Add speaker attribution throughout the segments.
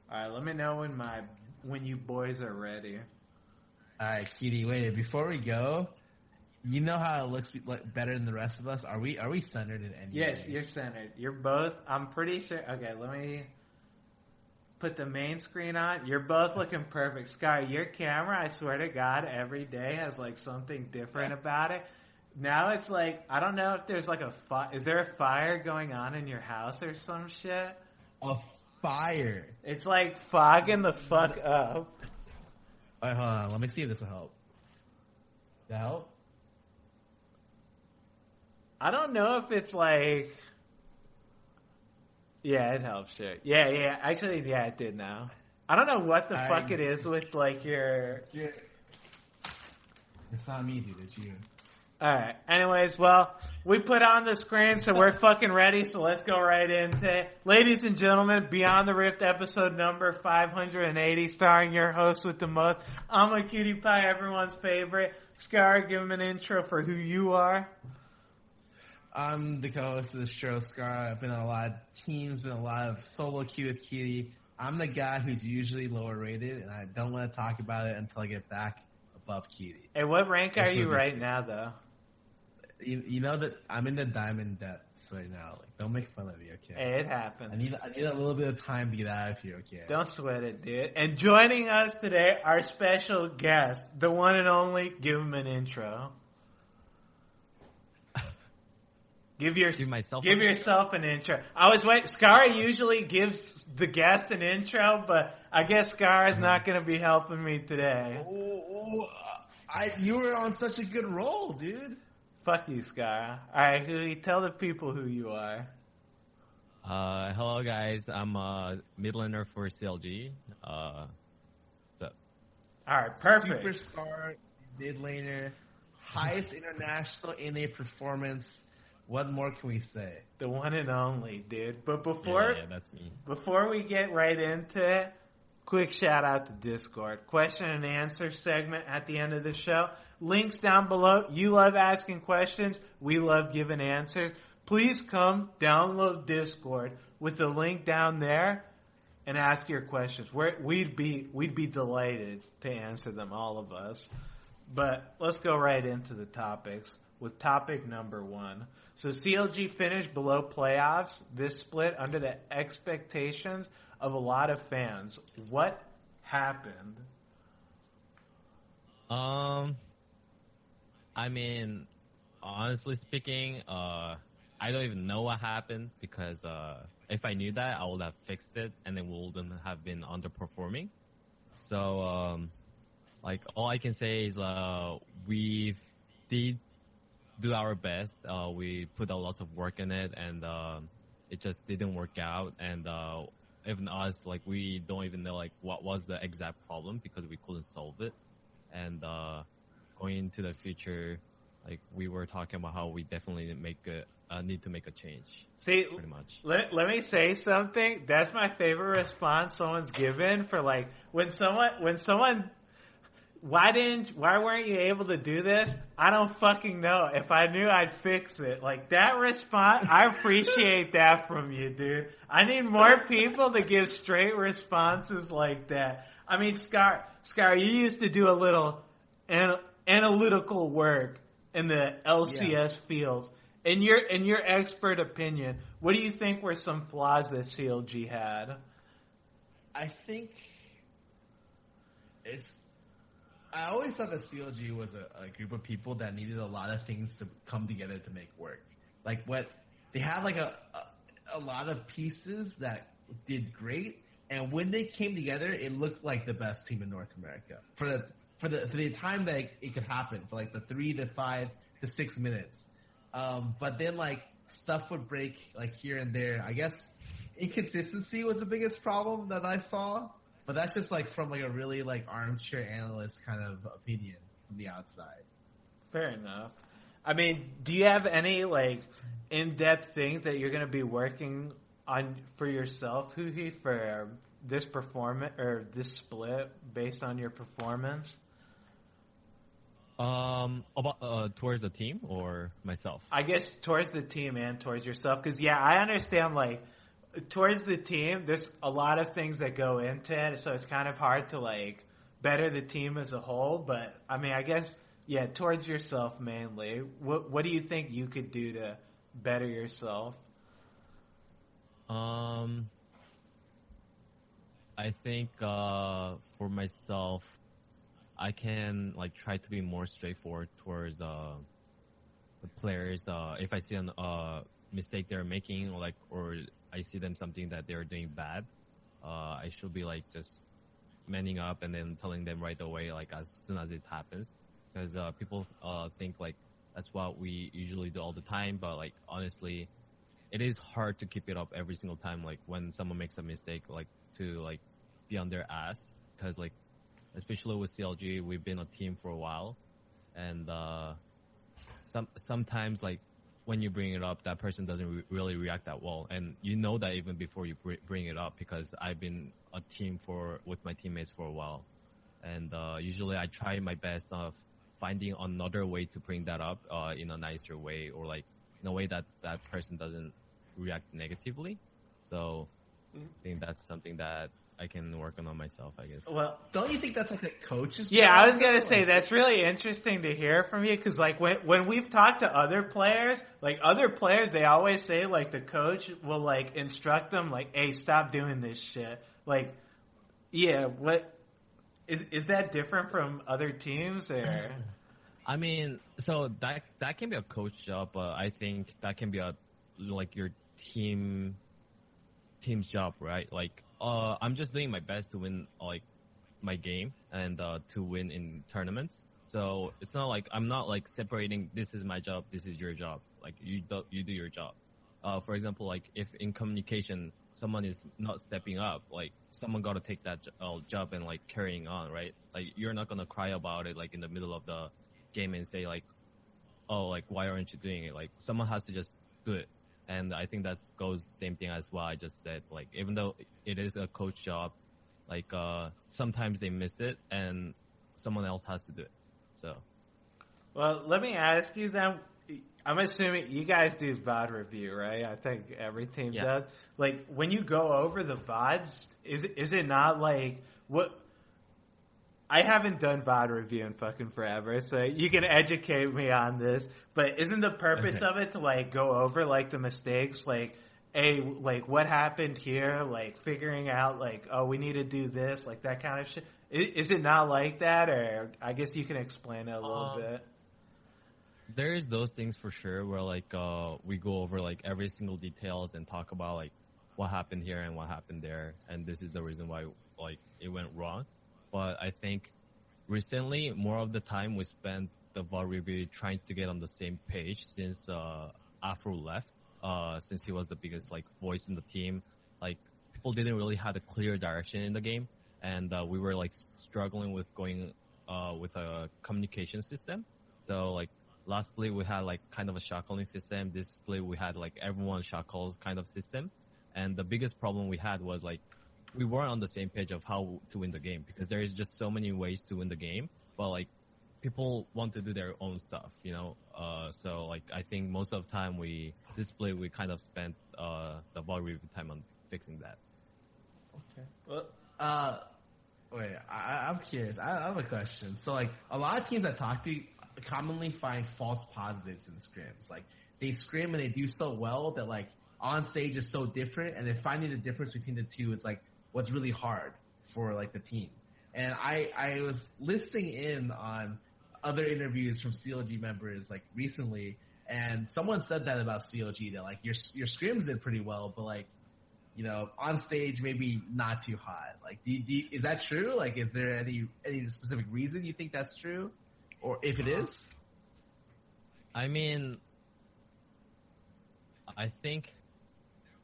Speaker 1: All right, let me know when you boys are ready.
Speaker 2: All right, Cutie. Wait, before we go, you know how it looks better than the rest of us? Are we centered in any way?
Speaker 1: Yes, you're centered. You're both. I'm pretty sure. Okay, let me put the main screen on. You're both looking perfect. Sky, your camera, I swear to God, every day has like something different about it. Now it's like, I don't know if there's like is there a fire going on in your house or some shit?
Speaker 2: A fire.
Speaker 1: It's like fogging the fuck up.
Speaker 2: All right, hold on. Let me see if this will help. That help?
Speaker 1: I don't know if it's like... Yeah, it helps, sure. Yeah. Actually, yeah, it did now. I don't know what the fuck it is with like your...
Speaker 2: It's not me, dude. It's you.
Speaker 1: Alright, anyways, well, we put on the screen, so we're fucking ready, so let's go right into it. Ladies and gentlemen, Beyond the Rift episode number 580, starring your host with the most. I'm a cutie pie, everyone's favorite. Scar, give him an intro for who you are.
Speaker 2: I'm the co-host of the show, Scar. I've been on a lot of teams, been on a lot of solo queue with Cutie. I'm the guy who's usually lower rated, and I don't want to talk about it until I get back above Cutie.
Speaker 1: Hey, what rank are you right now, though?
Speaker 2: You know that I'm in the diamond depths right now. Like, don't make fun of me, okay?
Speaker 1: Hey, it happens.
Speaker 2: I need a little bit of time to get out of here, okay?
Speaker 1: Don't sweat it, dude. And joining us today, our special guest, the one and only. Give him an intro. Give yourself an intro. I was waiting. Scar usually gives the guest an intro, but I guess Scar is not going to be helping me today.
Speaker 2: You were on such a good roll, dude.
Speaker 1: Fuck you, Scar. All right, Huhi, tell the people who you are.
Speaker 3: Hello, guys. I'm a mid laner for CLG.
Speaker 1: All right, perfect.
Speaker 2: Superstar, mid laner, highest international NA performance. What more can we say?
Speaker 1: The one and only, dude. But before
Speaker 3: that's me.
Speaker 1: Before we get right into it, quick shout out to Discord. Question and answer segment at the end of the show. Links down below. You love asking questions. We love giving answers. Please come download Discord with the link down there and ask your questions. We'd be delighted to answer them, all of us. But let's go right into the topics with topic number 1. So CLG finished below playoffs this split under the expectations of a lot of fans. What happened?
Speaker 3: I mean, honestly speaking, I don't even know what happened because if I knew that, I would have fixed it and then we wouldn't have been underperforming. So, like, all I can say is we did do our best. We put a lot of work in it and it just didn't work out. And even us, like, we don't even know like what was the exact problem because we couldn't solve it. And going into the future, like, we were talking about how we definitely need to make a change.
Speaker 1: See,
Speaker 3: pretty much.
Speaker 1: Let me say something. That's my favorite response someone's given for like when someone. Why weren't you able to do this? I don't fucking know. If I knew, I'd fix it. Like, that response, I appreciate that from you, dude. I need more people to give straight responses like that. I mean, Scar, you used to do a little analytical work in the LCS fields. In your expert opinion, what do you think were some flaws that CLG had?
Speaker 2: I think I always thought that CLG was a group of people that needed a lot of things to come together to make work. Like, what they had, like a lot of pieces that did great, and when they came together, it looked like the best team in North America for the time that it could happen, for like the 3 to 5 to 6 minutes. But then, like, stuff would break, like, here and there. I guess inconsistency was the biggest problem that I saw. But that's just, like, from, like, a really, like, armchair analyst kind of opinion from the outside.
Speaker 1: Fair enough. I mean, do you have any, like, in-depth things that you're going to be working on for yourself, Huhi, for this performance or this split based on your performance?
Speaker 3: About towards the team or myself?
Speaker 1: I guess towards the team and towards yourself. Because, yeah, I understand, like, towards the team, there's a lot of things that go into it, so it's kind of hard to like better the team as a whole. But I mean, I guess towards yourself mainly. What do you think you could do to better yourself?
Speaker 3: I think for myself, I can like try to be more straightforward towards the players. If I see a mistake they're making, or I see them something that they're doing bad, I should be like just manning up and then telling them right away, like as soon as it happens, because people think like that's what we usually do all the time, but like honestly, it is hard to keep it up every single time. Like when someone makes a mistake, like to like be on their ass, because like especially with CLG, we've been a team for a while, and sometimes like when you bring it up, that person doesn't really react that well, and you know that even before you bring it up, because I've been a team with my teammates for a while, and usually I try my best of finding another way to bring that up in a nicer way, or like in a way that that person doesn't react negatively. So I think that's something that I can work on myself, I guess.
Speaker 1: Well,
Speaker 2: don't you think that's like a coach's
Speaker 1: Yeah,
Speaker 2: job,
Speaker 1: I was gonna
Speaker 2: though?
Speaker 1: say that's really interesting to hear from you, because like when we've talked to other players, they always say like the coach will like instruct them like, "Hey, stop doing this shit." Like, yeah, what is that different from other teams or?
Speaker 3: I mean, so that can be a coach job, but I think that can be like your team's job, right? Like, I'm just doing my best to win like my game and to win in tournaments. So it's not like I'm not like separating. This is my job. This is your job. Like you do your job. For example, like if in communication someone is not stepping up, like someone got to take that job and like carrying on, right? Like you're not gonna cry about it like in the middle of the game and say like, oh, like why aren't you doing it? Like someone has to just do it. And I think that goes same thing as what I just said. Like even though it is a coach job, like sometimes they miss it and someone else has to do it. So,
Speaker 1: Well, let me ask you then. I'm assuming you guys do VOD review, right? I think every team does. Like when you go over the VODs, is it not like what? I haven't done VOD review in fucking forever, so you can educate me on this. But isn't the purpose of it to like go over like the mistakes, like like what happened here, like figuring out like, oh, we need to do this, like that kind of shit. Is it not like that, or I guess you can explain it a little bit.
Speaker 3: There's those things for sure where like we go over like every single details and talk about like what happened here and what happened there, and this is the reason why like it went wrong. But I think recently, more of the time we spent the VOD review trying to get on the same page since Afro left, since he was the biggest like voice in the team. Like people didn't really have a clear direction in the game, and we were like struggling with going with a communication system. So like last split we had like kind of a shot calling system. This split we had like everyone shot calls kind of system, and the biggest problem we had was like we weren't on the same page of how to win the game, because there is just so many ways to win the game, but like people want to do their own stuff, you know. So like I think most of the time we kind of spent the VOD review time on fixing that.
Speaker 2: Okay. Well, wait, I'm curious. I have a question. So like a lot of teams I talk to commonly find false positives in scrims. Like they scrim and they do so well that like on stage is so different, and then finding the difference between the two is like what's really hard for like the team. And I was listening in on other interviews from CLG members like recently, and someone said that about CLG, that like your scrims did pretty well, but like, you know, on stage maybe not too hot. Like, is that true? Like, is there any specific reason you think that's true, or if it is?
Speaker 3: I mean, I think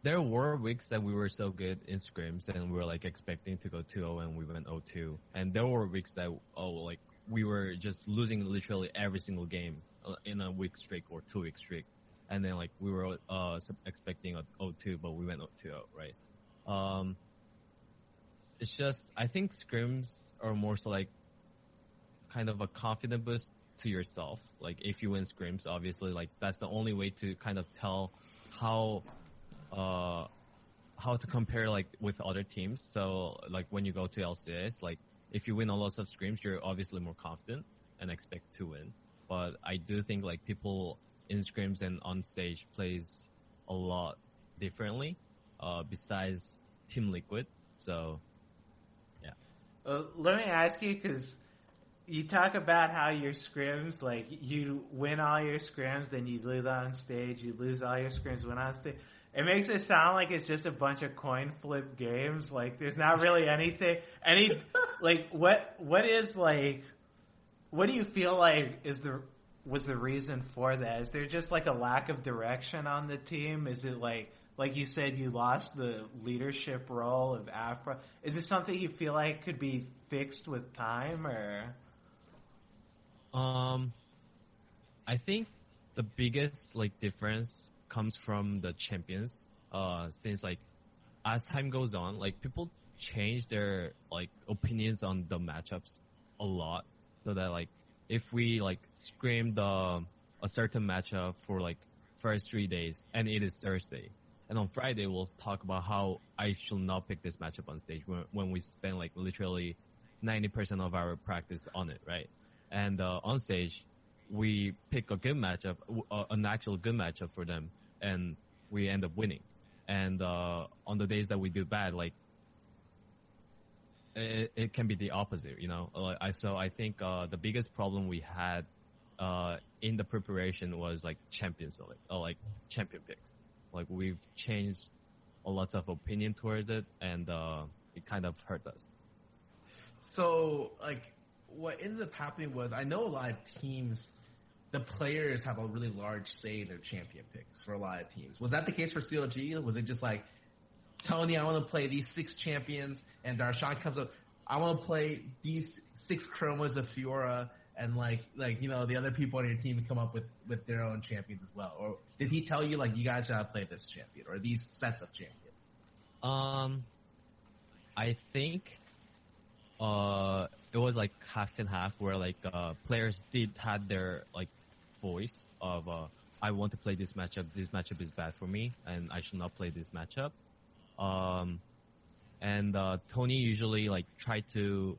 Speaker 3: there were weeks that we were so good in scrims and we were like expecting to go 2-0 and we went 0-2. And there were weeks that, like we were just losing literally every single game in a week streak or 2 week streak. And then like we were expecting a 0-2, but we went 0-2, right? It's just, I think scrims are more so like kind of a confident boost to yourself. Like if you win scrims, obviously like that's the only way to kind of tell how how to compare like with other teams. So like when you go to LCS, like if you win a lot of scrims, you're obviously more confident and expect to win. But I do think like people in scrims and on stage plays a lot differently, besides Team Liquid. So yeah.
Speaker 1: Let me ask you, because you talk about how your scrims, like you win all your scrims, then you lose on stage, you lose all your scrims, win on stage. It makes it sound like it's just a bunch of coin flip games. Like there's not really anything, like what is like, what do you feel like was the reason for that? Is there just like a lack of direction on the team? Is it like you said, you lost the leadership role of Afra? Is it something you feel like could be fixed with time, or?
Speaker 3: I think the biggest like difference comes from the champions. Since like as time goes on, like people change their like opinions on the matchups a lot, so that like if we like screamed a certain matchup for like first 3 days and it is Thursday, and on Friday we'll talk about how I should not pick this matchup on stage when we spend like literally 90% of our practice on it, right? And on stage, we pick a good matchup, an actual good matchup for them, and we end up winning. And on the days that we do bad, like it can be the opposite, you know. So I think the biggest problem we had in the preparation was like champion select, or like champion picks. Like we've changed a lot of opinion towards it, and it kind of hurt us.
Speaker 2: So like, what ended up happening was, I know a lot of teams, the players have a really large say in their champion picks for a lot of teams. Was that the case for CLG? Was it just like, Tony, I want to play these 6 champions, and Darshan comes up, I want to play these 6 chromas of Fiora, and like you know, the other people on your team come up with their own champions as well? Or did he tell you like, you guys gotta play this champion or these sets of champions?
Speaker 3: I think it was like half and half, where like players did had their like voice of I want to play this matchup. This matchup is bad for me, and I should not play this matchup. And Tony usually like tried to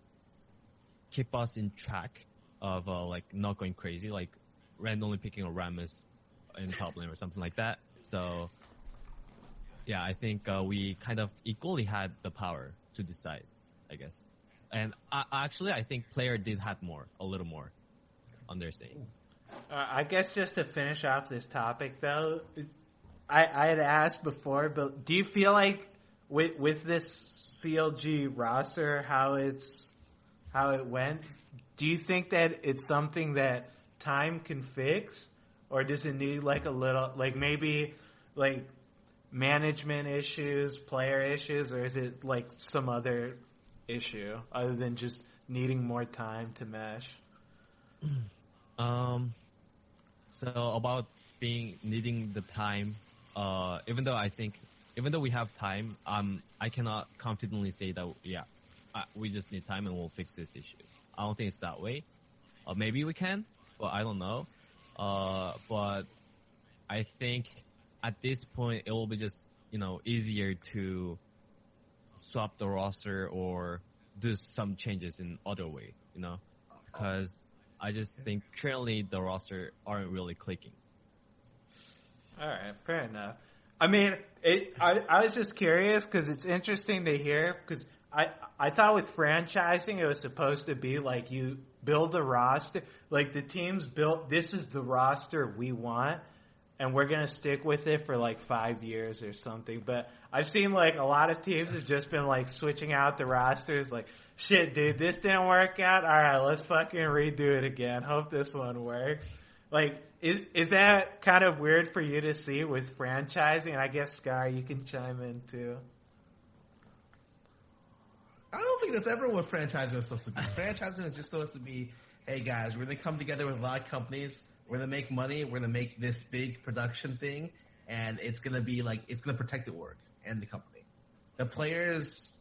Speaker 3: keep us in track of like not going crazy, like randomly picking a Rammus in top lane or something like that. So yeah, I think we kind of equally had the power to decide, I guess. And actually, I think player did have a little more on their say.
Speaker 1: I guess just to finish off this topic, though, I had asked before, but do you feel like with this CLG roster, how it went, do you think that it's something that time can fix, or does it need like a little, like maybe like management issues, player issues, or is it like some other issue other than just needing more time to mesh?
Speaker 3: So about needing the time, even though we have time, I cannot confidently say that we just need time and we'll fix this issue. I don't think it's that way. Maybe we can, but I don't know. But I think at this point it will be just, you know, easier to swap the roster or do some changes in other way, you know, because I just think currently the roster aren't really clicking.
Speaker 1: All right, fair enough. I mean, I was just curious because it's interesting to hear, because I thought with franchising it was supposed to be like you build a roster, like the teams built, this is the roster we want, and we're going to stick with it for like 5 years or something. But I've seen like a lot of teams have just been like switching out the rosters, like, shit, dude, this didn't work out. All right, let's fucking redo it again. Hope this one works. Like, is that kind of weird for you to see with franchising? And I guess, Sky, you can chime in too.
Speaker 2: I don't think that's ever what franchising is supposed to be. Franchising is just supposed to be, hey guys, we're going to come together with a lot of companies. We're going to make money. We're going to make this big production thing. And it's going to be like, it's going to protect the org and the company. The players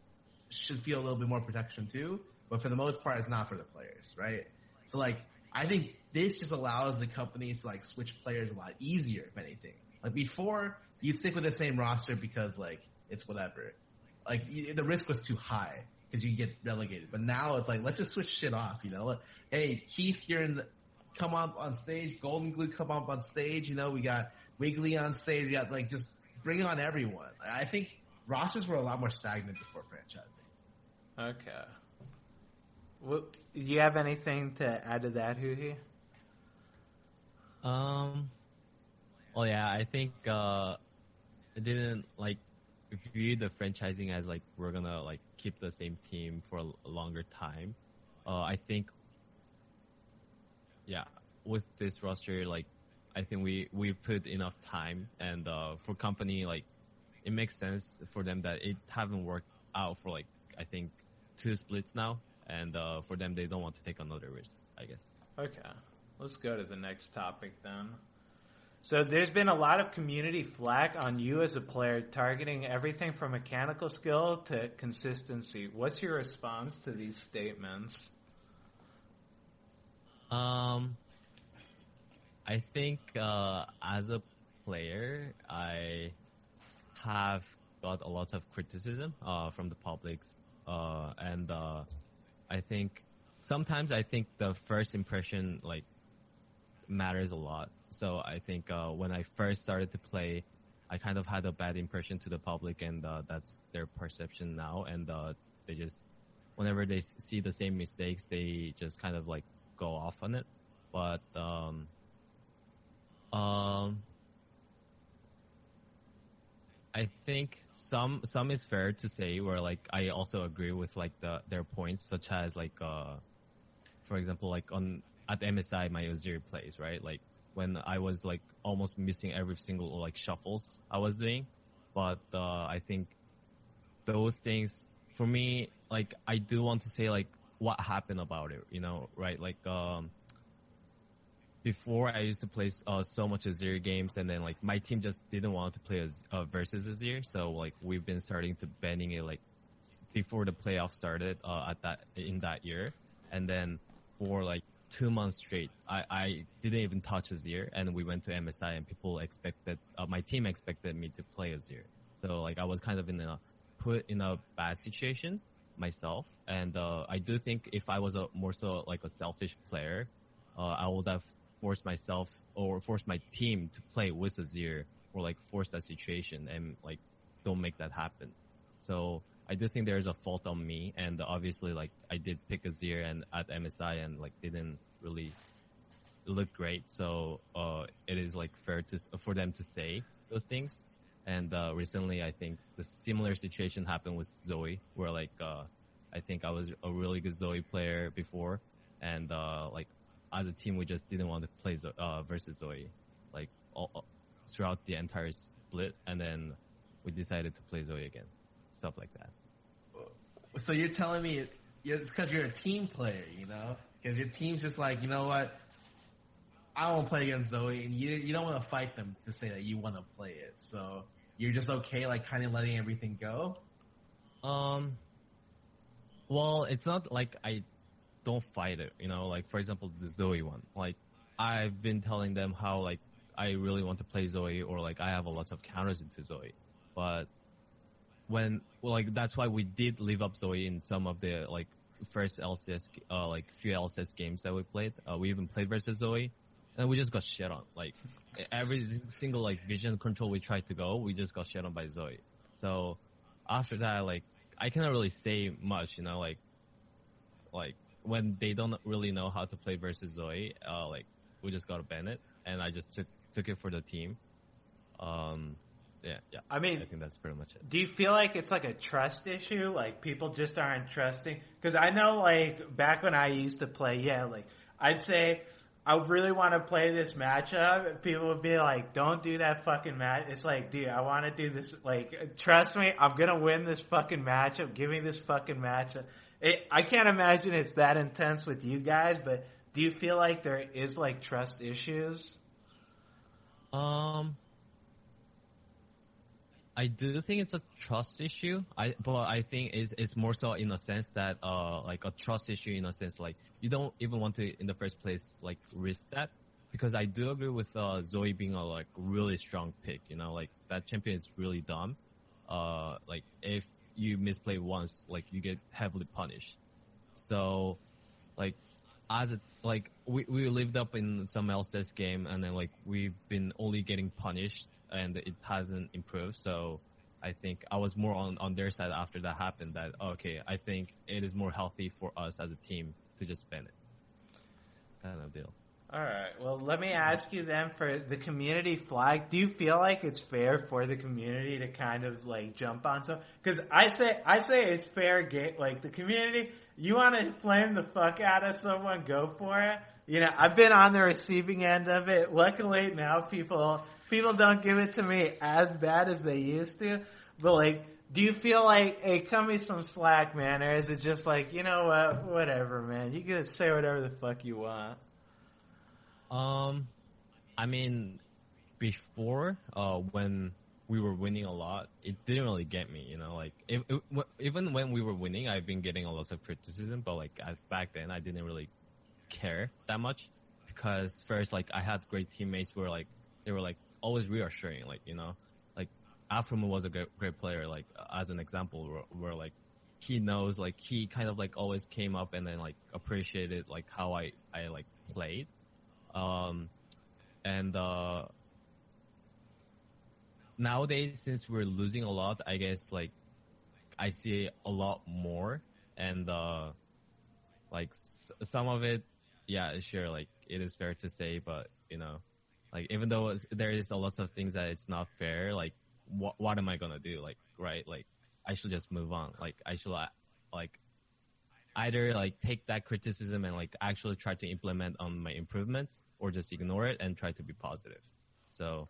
Speaker 2: should feel a little bit more protection too. But for the most part, it's not for the players, right? So like, I think this just allows the companies to like switch players a lot easier, if anything. Like before, you'd stick with the same roster because like it's whatever. Like the risk was too high because you get relegated. But now it's like let's just switch shit off. Hey Keith, come up on stage. Golden Glue, come up on stage. We got Wiggly on stage. We got like just bring on everyone. I think rosters were a lot more stagnant before franchising.
Speaker 1: Okay. Well, do you have anything to add to that, Huhi?
Speaker 3: Well, yeah, I think I didn't like view the franchising as like we're gonna like keep the same team for a longer time. I think, yeah, with this roster, like I think we put enough time, and for company like it makes sense for them that it haven't worked out for like I think 2 splits now, and for them they don't want to take another risk, I guess.
Speaker 1: Okay, let's go to the next topic then. So there's been a lot of community flack on you as a player, targeting everything from mechanical skill to consistency. What's your response to these statements?
Speaker 3: I think as a player, I have got a lot of criticism from the publics, and I think sometimes the first impression like matters a lot. So I think when I first started to play, I kind of had a bad impression to the public, and that's their perception now. And they just, whenever they see the same mistakes, they just kind of like go off on it. But I think some is fair to say, where like I also agree with like their points, such as like for example like at MSI my Oziri plays, right? Like when I was like almost missing every single like shuffles I was doing. But I think those things for me, like I do want to say like what happened about it, right? Like before I used to play so much Azir games, and then like my team just didn't want to play versus Azir, so like we've been starting to banning it like before the playoffs started in that year, and then for like 2 months straight, I didn't even touch Azir, and we went to MSI, and people expected my team expected me to play Azir, so like I was kind of put in a bad situation myself, and I do think if I was more so like a selfish player, I would have forced myself or forced my team to play with Azir, or like force that situation and like don't make that happen. So I do think there's a fault on me, and obviously like I did pick Azir and at MSI and like didn't really look great. So it is like fair for them to say those things. And recently I think the similar situation happened with Zoe, where like I think I was a really good Zoe player before, and like as a team we just didn't want to play versus Zoe like throughout the entire split, and then we decided to play Zoe again, stuff like that.
Speaker 2: So you're telling me it's because you're a team player, because your team's just like, you know what, I don't want to play against Zoe, and you don't want to fight them to say that you want to play it, so you're just okay like kind of letting everything go.
Speaker 3: Well, it's not like I don't fight it, like for example the Zoe one, like I've been telling them how like I really want to play Zoe, or like I have a lot of counters into Zoe, but that's why we did leave up Zoe in some of the like first LCS like few LCS games that we played. We even played versus Zoe, and we just got shit on. Like every single like vision control we tried to go, we just got shit on by Zoe. So after that, like I cannot really say much, like when they don't really know how to play versus Zoe, like we just gotta ban it, and I just took it for the team. Yeah.
Speaker 1: I mean,
Speaker 3: I think that's pretty much it.
Speaker 1: Do you feel like it's like a trust issue? Like people just aren't trusting? Because I know like back when I used to play, like I'd say I really want to play this matchup. People would be like, don't do that fucking match. It's like, dude, I want to do this. Like, trust me, I'm going to win this fucking matchup. Give me this fucking matchup. I can't imagine it's that intense with you guys, but do you feel like there is like trust issues?
Speaker 3: I do think it's a trust issue. But I think it's more so in a sense that like a trust issue in a sense like you don't even want to in the first place like risk that, because I do agree with Zoe being a like really strong pick. Like that champion is really dumb. like if you misplay once, like you get heavily punished. So, like, we lived up in some else's game, and then like we've been only getting punished, and it hasn't improved. So I think I was more on their side after that happened. That okay, I think it is more healthy for us as a team to just ban it, kind of deal.
Speaker 1: All right. Well, let me ask you then for the community flag. Do you feel like it's fair for the community to kind of like jump on some? Because I say it's fair game. Like the community, you want to flame the fuck out of someone, go for it. You know, I've been on the receiving end of it. Luckily now people don't give it to me as bad as they used to. But like, do you feel like, hey, cut me some slack, man, or is it just like, you know what, whatever, man, you can say whatever the fuck you want?
Speaker 3: I mean, before, when we were winning a lot, it didn't really get me, you know, like, even when we were winning, I've been getting a lot of criticism, but like, back then, I didn't really care that much, because first, like, I had great teammates who were like, they were like, always reassuring, like, you know, like, Afromo was a great player, like, as an example, where like, he knows, like, he kind of like always came up and then like appreciated like how I like played. And nowadays, since we're losing a lot, I guess like I see a lot more, and like some of it, yeah, sure, like it is fair to say, but you know, like even though there is a lot of things that it's not fair, like what am I gonna do? Like, right, like I should just move on. Like I should like either like take that criticism and like actually try to implement on my improvements, or just ignore it and try to be positive. So,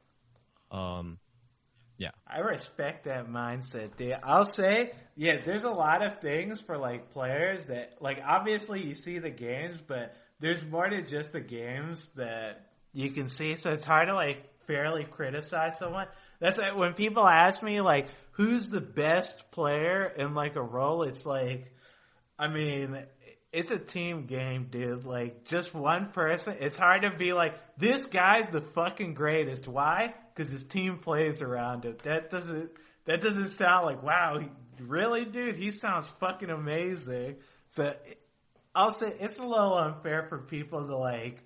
Speaker 3: yeah.
Speaker 1: I respect that mindset, dude. I'll say, yeah, there's a lot of things for like players that, like, obviously you see the games, but there's more to just the games that you can see. So it's hard to like fairly criticize someone. That's like, when people ask me like, who's the best player in like a role, it's like, I mean, it's a team game, dude. Like, just one person. It's hard to be like, this guy's the fucking greatest. Why? Because his team plays around him. That doesn't sound like, wow, really, dude? He sounds fucking amazing. So, I'll say it's a little unfair for people to, like,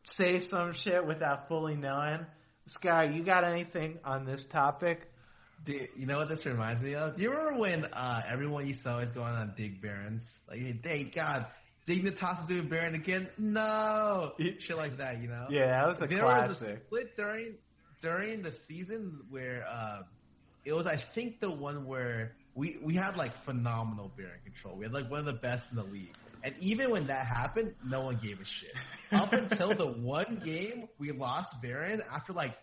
Speaker 1: say some shit without fully knowing. Sky, you got anything on this topic?
Speaker 2: Dude, you know what this reminds me of? Do you remember when everyone used to always go on Dig Barons? Like, hey, God, Dignitas is doing Baron again? No! Shit like that, you know?
Speaker 1: Yeah, that was the
Speaker 2: there
Speaker 1: classic.
Speaker 2: Was a split during the season where it was, I think, the one where we had, like, phenomenal Baron control. We had, like, one of the best in the league. And even when that happened, no one gave a shit. Up until the one game we lost Baron, after, like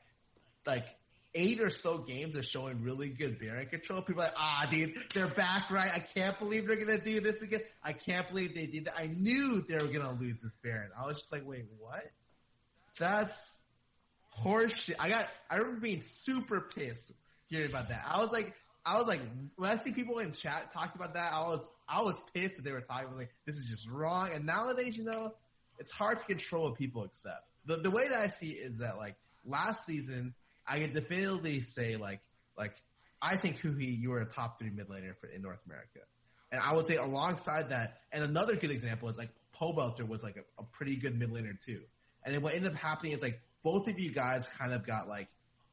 Speaker 2: 8 or so games of showing really good Baron control, people are like, dude, they're back, right? I can't believe they're going to do this again. I can't believe they did that. I knew they were going to lose this Baron. I was just like, wait, what? That's horseshit. I remember being super pissed hearing about that. I was like, when I see people in chat talking about that, I was pissed that they were talking. I was like, this is just wrong. And nowadays, you know, it's hard to control what people accept. The way that I see it is that, like, last season, I can definitively say, like I think Huhi, you were a top 3 mid laner in North America. And I would say alongside that, and another good example is like Pobelter was like a pretty good mid laner too. And then what ended up happening is like both of you guys kind of got like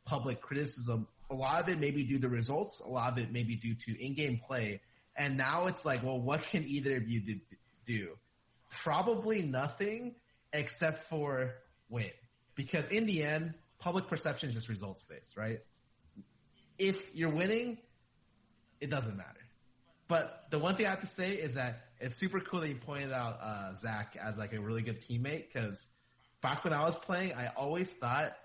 Speaker 2: public criticism. A lot of it maybe due to results, a lot of it maybe due to in-game play. And now it's like, well, what can either of you do? Probably nothing except for win. Because in the end, public perception is just results based, right? If you're winning, it doesn't matter. But the one thing I have to say is that it's super cool that you pointed out Zach as like a really good teammate, because back when I was playing, I always thought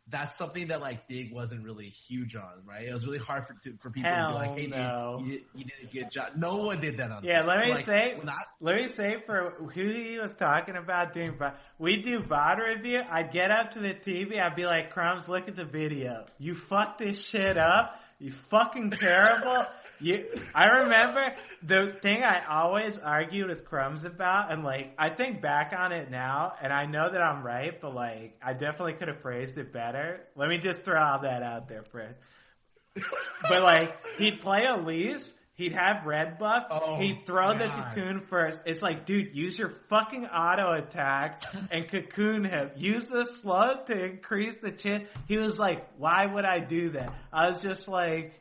Speaker 2: that's something that like Dig wasn't really huge on, right? It was really hard for people to be like, hey,
Speaker 1: no.
Speaker 2: dude, you did a good job. No one did that on
Speaker 1: Yeah, let me
Speaker 2: like,
Speaker 1: say for who he was talking about doing, we do VOD review. I'd get up to the TV, I'd be like, Crumbs, look at the video. You fucked this shit up. You fucking terrible. I remember the thing I always argued with Crumbs about, and like, I think back on it now, and I know that I'm right, but like, I definitely could have phrased it better. Let me just throw all that out there first. But like, he'd play Elise, he'd have red buff,
Speaker 2: Oh,
Speaker 1: he'd throw the
Speaker 2: God.
Speaker 1: cocoon first. It's like, dude, use your fucking auto attack and cocoon him. Use the slow to increase the chance. He was like, why would I do that? I was just like,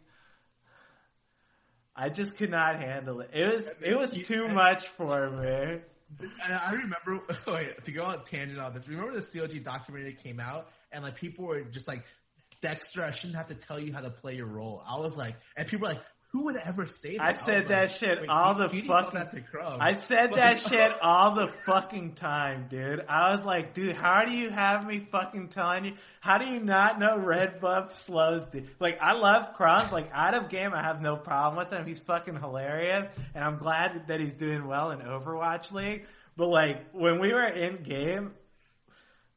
Speaker 1: I just could not handle it. It was too much for me.
Speaker 2: And I remember, wait, to go on a tangent on this, remember the CLG documentary that came out, and like people were just like, Dexter, I shouldn't have to tell you how to play your role. I was like, and people were like, who would ever say that?
Speaker 1: I said that shit all the fucking. I said that shit all the fucking time, dude. I was like, dude, how do you have me fucking telling you? How do you not know red buff slows, dude? Like, I love Kronz. Like, out of game, I have no problem with him. He's fucking hilarious, and I'm glad that he's doing well in Overwatch League. But like, when we were in game,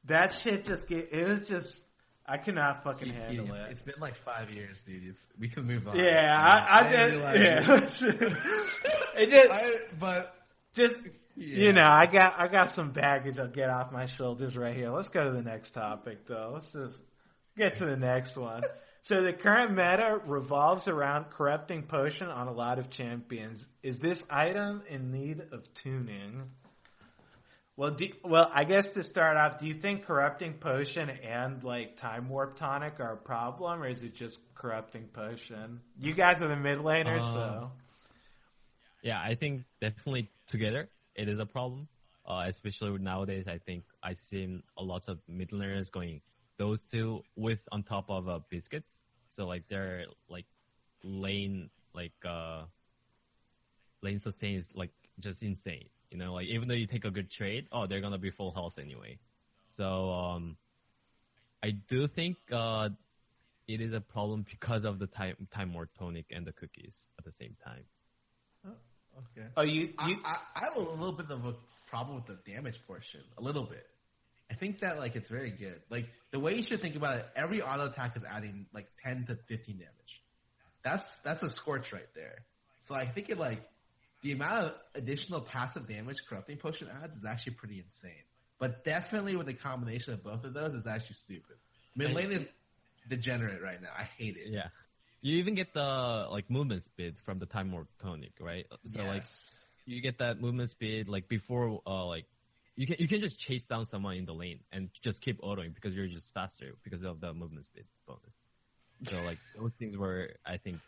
Speaker 1: that shit it was just. I could not fucking handle it.
Speaker 2: It's been like 5 years, dude. We can move on.
Speaker 1: Yeah, I did. Yeah. You know, I got some baggage I'll get off my shoulders right here. Let's go to the next topic, though. Let's just get to the next one. So the current meta revolves around Corrupting Potion on a lot of champions. Is this item in need of tuning? Well, I guess to start off, do you think Corrupting Potion and like Time Warp Tonic are a problem, or is it just Corrupting Potion? You guys are the mid laners, so.
Speaker 3: Yeah, I think definitely together it is a problem. Especially nowadays, I think I've seen a lot of mid laners going those two with on top of biscuits. So like they're like lane sustain is like just insane. You know, like even though you take a good trade, they're gonna be full health anyway. So I do think it is a problem because of the time warp tonic and the cookies at the same time.
Speaker 2: Oh, okay.
Speaker 1: I
Speaker 2: have a little bit of a problem with the damage portion. A little bit. I think that like it's very good. Like the way you should think about it, every auto attack is adding like 10 to 15 damage. That's a scorch right there. So I think it like. The amount of additional passive damage Corrupting Potion adds is actually pretty insane. But definitely with the combination of both of those, it's actually stupid. Mid lane is degenerate right now. I hate it.
Speaker 3: Yeah. You even get the like movement speed from the Time Warp Tonic, right? So
Speaker 2: yes.
Speaker 3: Like you get that movement speed like before like you can just chase down someone in the lane and just keep autoing because you're just faster because of the movement speed bonus. So like those things were I think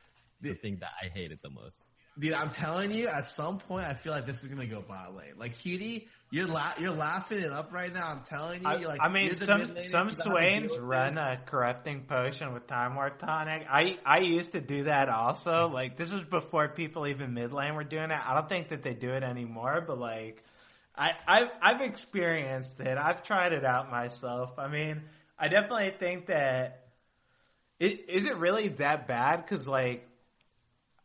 Speaker 3: the thing that I hated the most.
Speaker 2: Dude, I'm telling you, at some point, I feel like this is gonna go bot lane. Like, Huhi, you're laughing it up right now. I'm telling you. You're like,
Speaker 1: I mean, some Swains run a Corrupting Potion with Time Warp Tonic. I used to do that also. Like, this was before people even mid lane were doing it. I don't think that they do it anymore, but like, I've experienced it. I've tried it out myself. I mean, I definitely think that is it really that bad? Because like.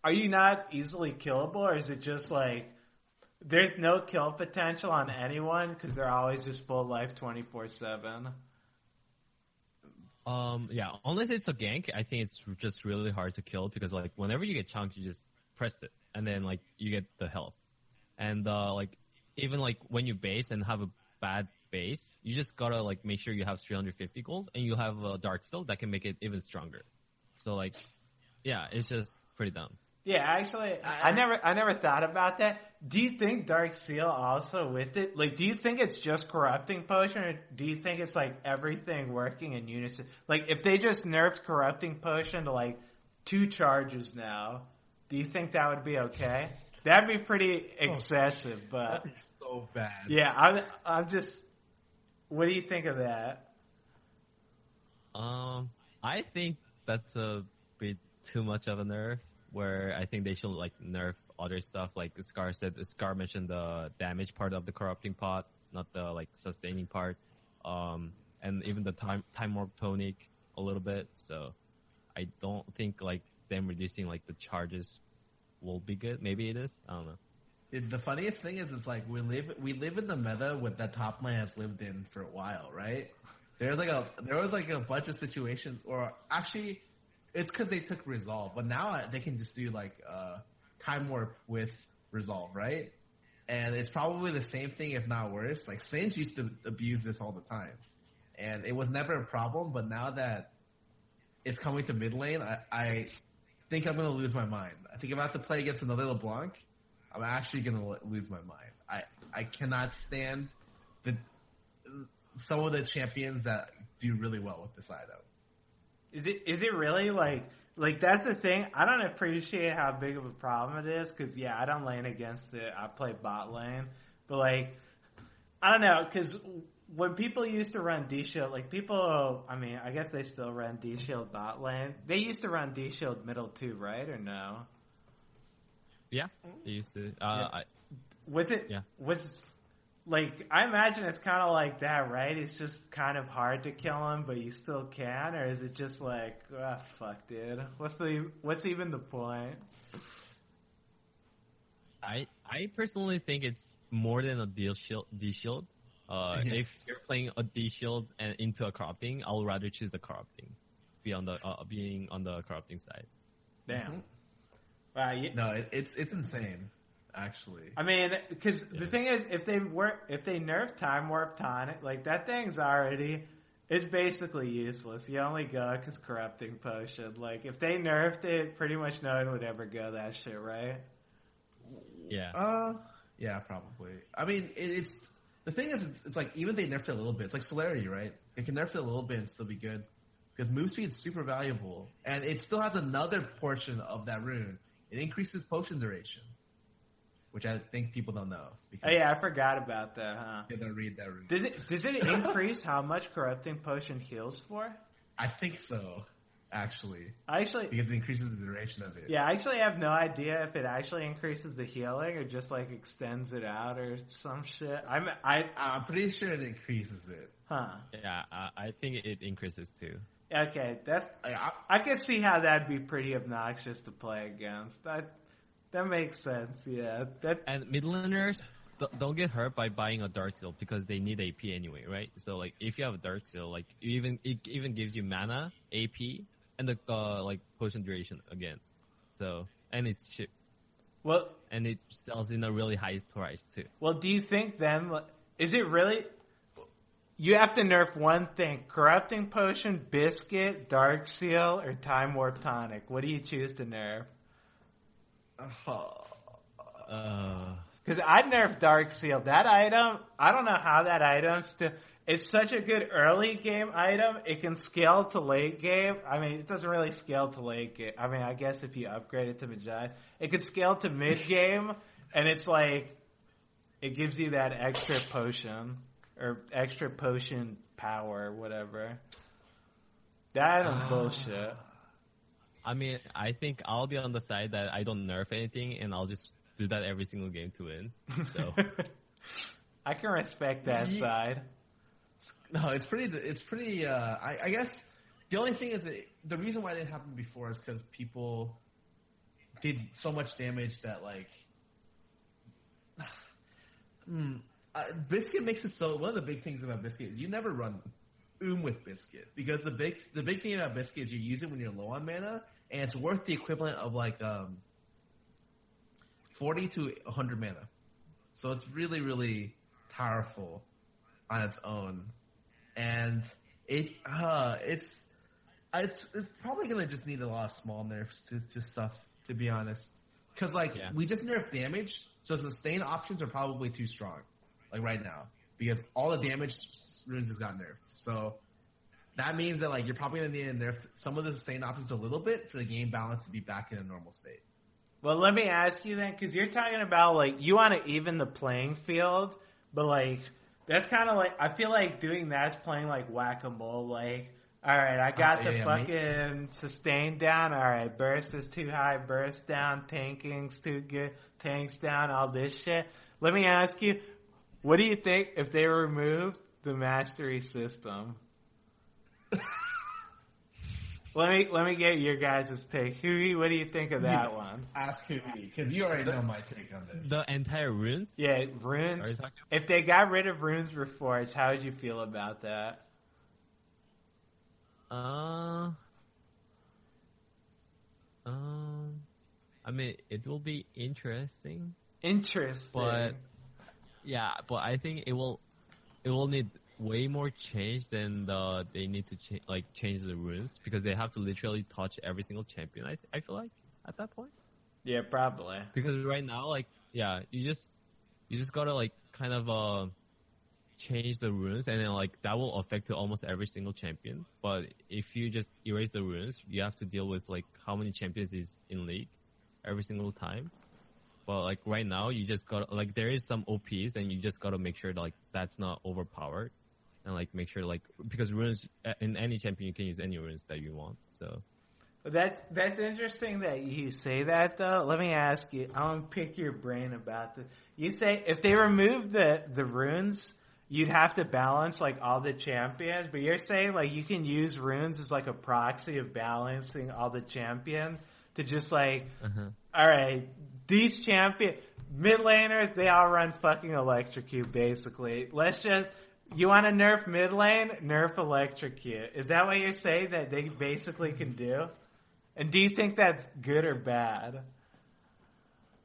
Speaker 1: Are you not easily killable, or is it just like there's no kill potential on anyone because they're always just full life 24/7?
Speaker 3: Yeah, unless it's a gank, I think it's just really hard to kill because like whenever you get chunked, you just press it and then like you get the health. And like even like when you base and have a bad base, you just gotta like make sure you have 350 gold and you have a dark steel that can make it even stronger. So like, yeah, it's just pretty dumb.
Speaker 1: Yeah, actually, I never thought about that. Do you think Dark Seal also with it? Like, do you think it's just Corrupting Potion, or do you think it's like everything working in unison? Like, if they just nerfed Corrupting Potion to like 2 charges now, do you think that would be okay? That'd be pretty excessive, but
Speaker 2: that'd be so bad.
Speaker 1: Yeah, I'm just. What do you think of that?
Speaker 3: I think that's a bit too much of a nerf. Where I think they should like nerf other stuff, like Scar said. Scar mentioned the damage part of the corrupting pot, not the like sustaining part, and even the time warp tonic a little bit. So I don't think like them reducing like the charges will be good. Maybe it is. I don't know.
Speaker 2: The funniest thing is, it's like we live in the meta with that top lane has lived in for a while, right? There was like a bunch of situations, or actually. It's because they took Resolve, but now they can just do like Time Warp with Resolve, right? And it's probably the same thing, if not worse. Like Saints used to abuse this all the time, and it was never a problem. But now that it's coming to mid lane, I think I'm going to lose my mind. I think if I have to play against another LeBlanc, I'm actually going to lose my mind. I cannot stand some of the champions that do really well with this item.
Speaker 1: Is it really like that's the thing? I don't appreciate how big of a problem it is because yeah, I don't lane against it. I play bot lane, but like I don't know because when people used to run D Shield, like people, I mean, I guess they still run D Shield bot lane. They used to run D Shield middle too, right or no?
Speaker 3: Yeah, they used to.
Speaker 1: Was it?
Speaker 3: Yeah.
Speaker 1: Was like I imagine it's kind of like that, right? It's just kind of hard to kill him, but you still can, or is it just like, ah, fuck, dude? What's even the point?
Speaker 3: I personally think it's more than a D shield.
Speaker 2: Yes.
Speaker 3: If you're playing a D shield and into a corrupting, I'll rather choose the corrupting, being on the corrupting side.
Speaker 1: Damn. Wow.
Speaker 2: No, it's insane. Actually,
Speaker 1: I mean, because the thing is, if they nerf time warp tonic, like that thing's already, it's basically useless. You only go because corrupting potion. Like if they nerfed it, pretty much no one would ever go that shit, right?
Speaker 3: Yeah.
Speaker 2: Yeah, probably. I mean, it's the thing is, it's like even if they nerfed it a little bit, it's like celerity, right? It can nerf it a little bit and still be good because move speed is super valuable, and it still has another portion of that rune. It increases potion duration, which I think people don't know.
Speaker 1: Oh yeah, I forgot about that, huh?
Speaker 2: They don't read that rune.
Speaker 1: Does it increase how much corrupting potion heals for?
Speaker 2: I think so, actually.
Speaker 1: Actually,
Speaker 2: because it increases the duration of it.
Speaker 1: Yeah, I actually have no idea if it actually increases the healing or just like extends it out or some shit. I'm
Speaker 2: pretty sure it increases it.
Speaker 1: Huh?
Speaker 3: Yeah, I think it increases too.
Speaker 1: Okay, I can see how that'd be pretty obnoxious to play against. That makes sense, yeah.
Speaker 3: And mid laners don't get hurt by buying a Dark Seal because they need AP anyway, right? So like if you have a Dark Seal, like it even gives you mana, AP, and the like potion duration again. So and it's cheap.
Speaker 1: Well,
Speaker 3: and it sells in a really high price too.
Speaker 1: Well, do you think then is it really? You have to nerf one thing: corrupting potion, biscuit, Dark Seal, or time warp tonic. What do you choose to nerf? Because I'd nerf Dark Seal. That item, I don't know how that item it's such a good early game item. It can scale to late game. I mean, it doesn't really scale to late game. I mean, I guess if you upgrade it to Magi, it could scale to mid game, and it's like it gives you that extra potion or extra potion power, or whatever. That item's bullshit.
Speaker 3: I mean, I think I'll be on the side that I don't nerf anything, and I'll just do that every single game to win. So
Speaker 1: I can respect that side.
Speaker 2: No, it's pretty. I guess the only thing is the reason why it didn't happen before is because people did so much damage that like. Biscuit makes it so. One of the big things about Biscuit is you never run with Biscuit because the big thing about Biscuit is you use it when you're low on mana, and it's worth the equivalent of like 40 to 100 mana. So it's really, really powerful on its own, and it's probably gonna just need a lot of small nerfs to stuff, to be honest. Because we just nerf damage, so sustain options are probably too strong, like right now, because all the damage runes has got nerfed. So that means that like you're probably gonna need to nerf some of the sustain options a little bit for the game balance to be back in a normal state.
Speaker 1: Well, let me ask you then, because you're talking about like you want to even the playing field, but like that's kind of like I feel like doing that's playing like whack-a-mole. Like, all right, I got the fucking sustain down. All right, burst is too high, burst down. Tanking's too good, tanks down. All this shit. Let me ask you, what do you think if they removed the mastery system? Let me get your guys' take. Huhi, what do you think of that one?
Speaker 2: Ask Huhi, because you already know my take on this.
Speaker 3: The entire runes?
Speaker 1: Yeah, runes. If they got rid of runes reforged, how would you feel about that?
Speaker 3: I mean, it will be interesting.
Speaker 1: Interesting.
Speaker 3: But I think it will need way more change than they need to change the runes because they have to literally touch every single champion. I feel like at that point.
Speaker 1: Yeah, probably.
Speaker 3: Because right now, like, yeah, you just gotta like kind of change the runes, and then like that will affect to almost every single champion. But if you just erase the runes, you have to deal with like how many champions is in league every single time. But like right now, you just got like there is some OPs, and you just gotta make sure that, like that's not overpowered, and like make sure like because runes in any champion you can use any runes that you want. So
Speaker 1: That's interesting that you say that though. Let me ask you. I want to pick your brain about this. You say if they remove the runes, you'd have to balance like all the champions, but you're saying like you can use runes as like a proxy of balancing all the champions to just like, all right, these mid laners, they all run fucking electrocute basically. You want to nerf mid lane? Nerf electrocute. Is that what you're saying that they basically can do? And do you think that's good or bad?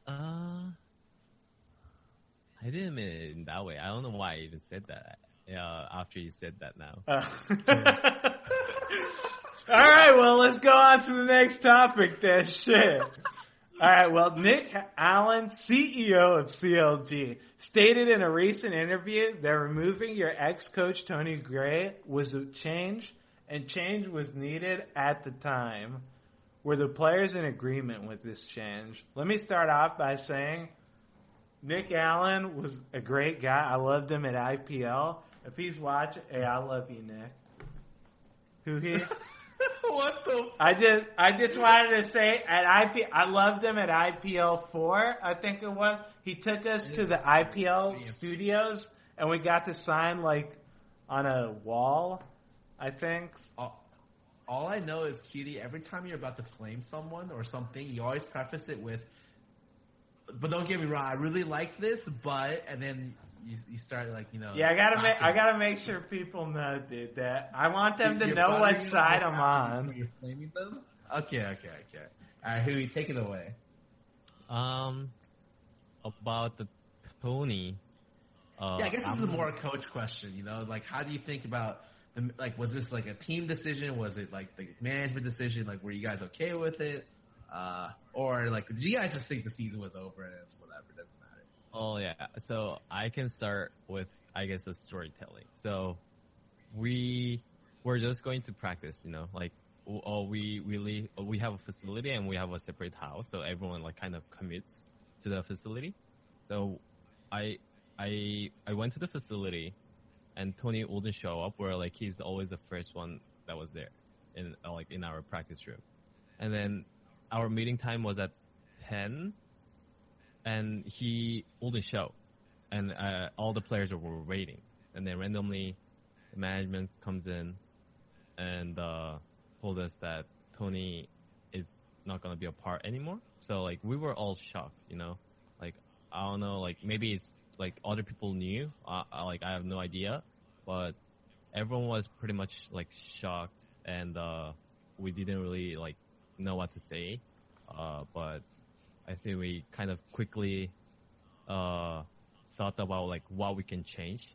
Speaker 3: I didn't mean it in that way. I don't know why I even said that. After you said that now.
Speaker 1: All right, well, let's go on to the next topic then. Shit. All right, well, Nick Allen, CEO of CLG, stated in a recent interview that removing your ex-coach Tony Gray was a change, and change was needed at the time. Were the players in agreement with this change? Let me start off by saying Nick Allen was a great guy. I loved him at IPL. If he's watching, hey, I love you, Nick. Huhi.
Speaker 2: What the?
Speaker 1: I just wanted to say I loved him at IPL 4. I think it was. He took us to the IPL studios, and we got to sign like on a wall. I think.
Speaker 2: All I know is, Cutie, every time you're about to flame someone or something, you always preface it with, but don't get me wrong, I really like this, but, and then you start like, you know.
Speaker 1: Yeah, I gotta make sure people know, dude, that I want them to know what side I'm on.
Speaker 2: You're flaming them? Okay. Alright, Huey, take it away.
Speaker 3: About the Tony.
Speaker 2: Yeah, I guess this is a more coach question, you know, like how do you think about like, was this like a team decision? Was it like the management decision? Like, were you guys okay with it? Or like, did you guys just think the season was over and it's whatever, it doesn't matter?
Speaker 3: Oh yeah. So I can start with, I guess, the storytelling. So we were just going to practice, you know, like, we have a facility and we have a separate house. So everyone like kind of commutes to the facility. So I went to the facility, and Tony wouldn't show up, where like he's always the first one that was there in our practice room. And then our meeting time was at 10, and he wouldn't show, and all the players were waiting. And then randomly, the management comes in and told us that Tony is not gonna be a part anymore. So like we were all shocked, you know, like I don't know, like maybe it's like other people knew, like I have no idea, but everyone was pretty much like shocked, and we didn't really like know what to say, but I think we kind of quickly thought about like what we can change,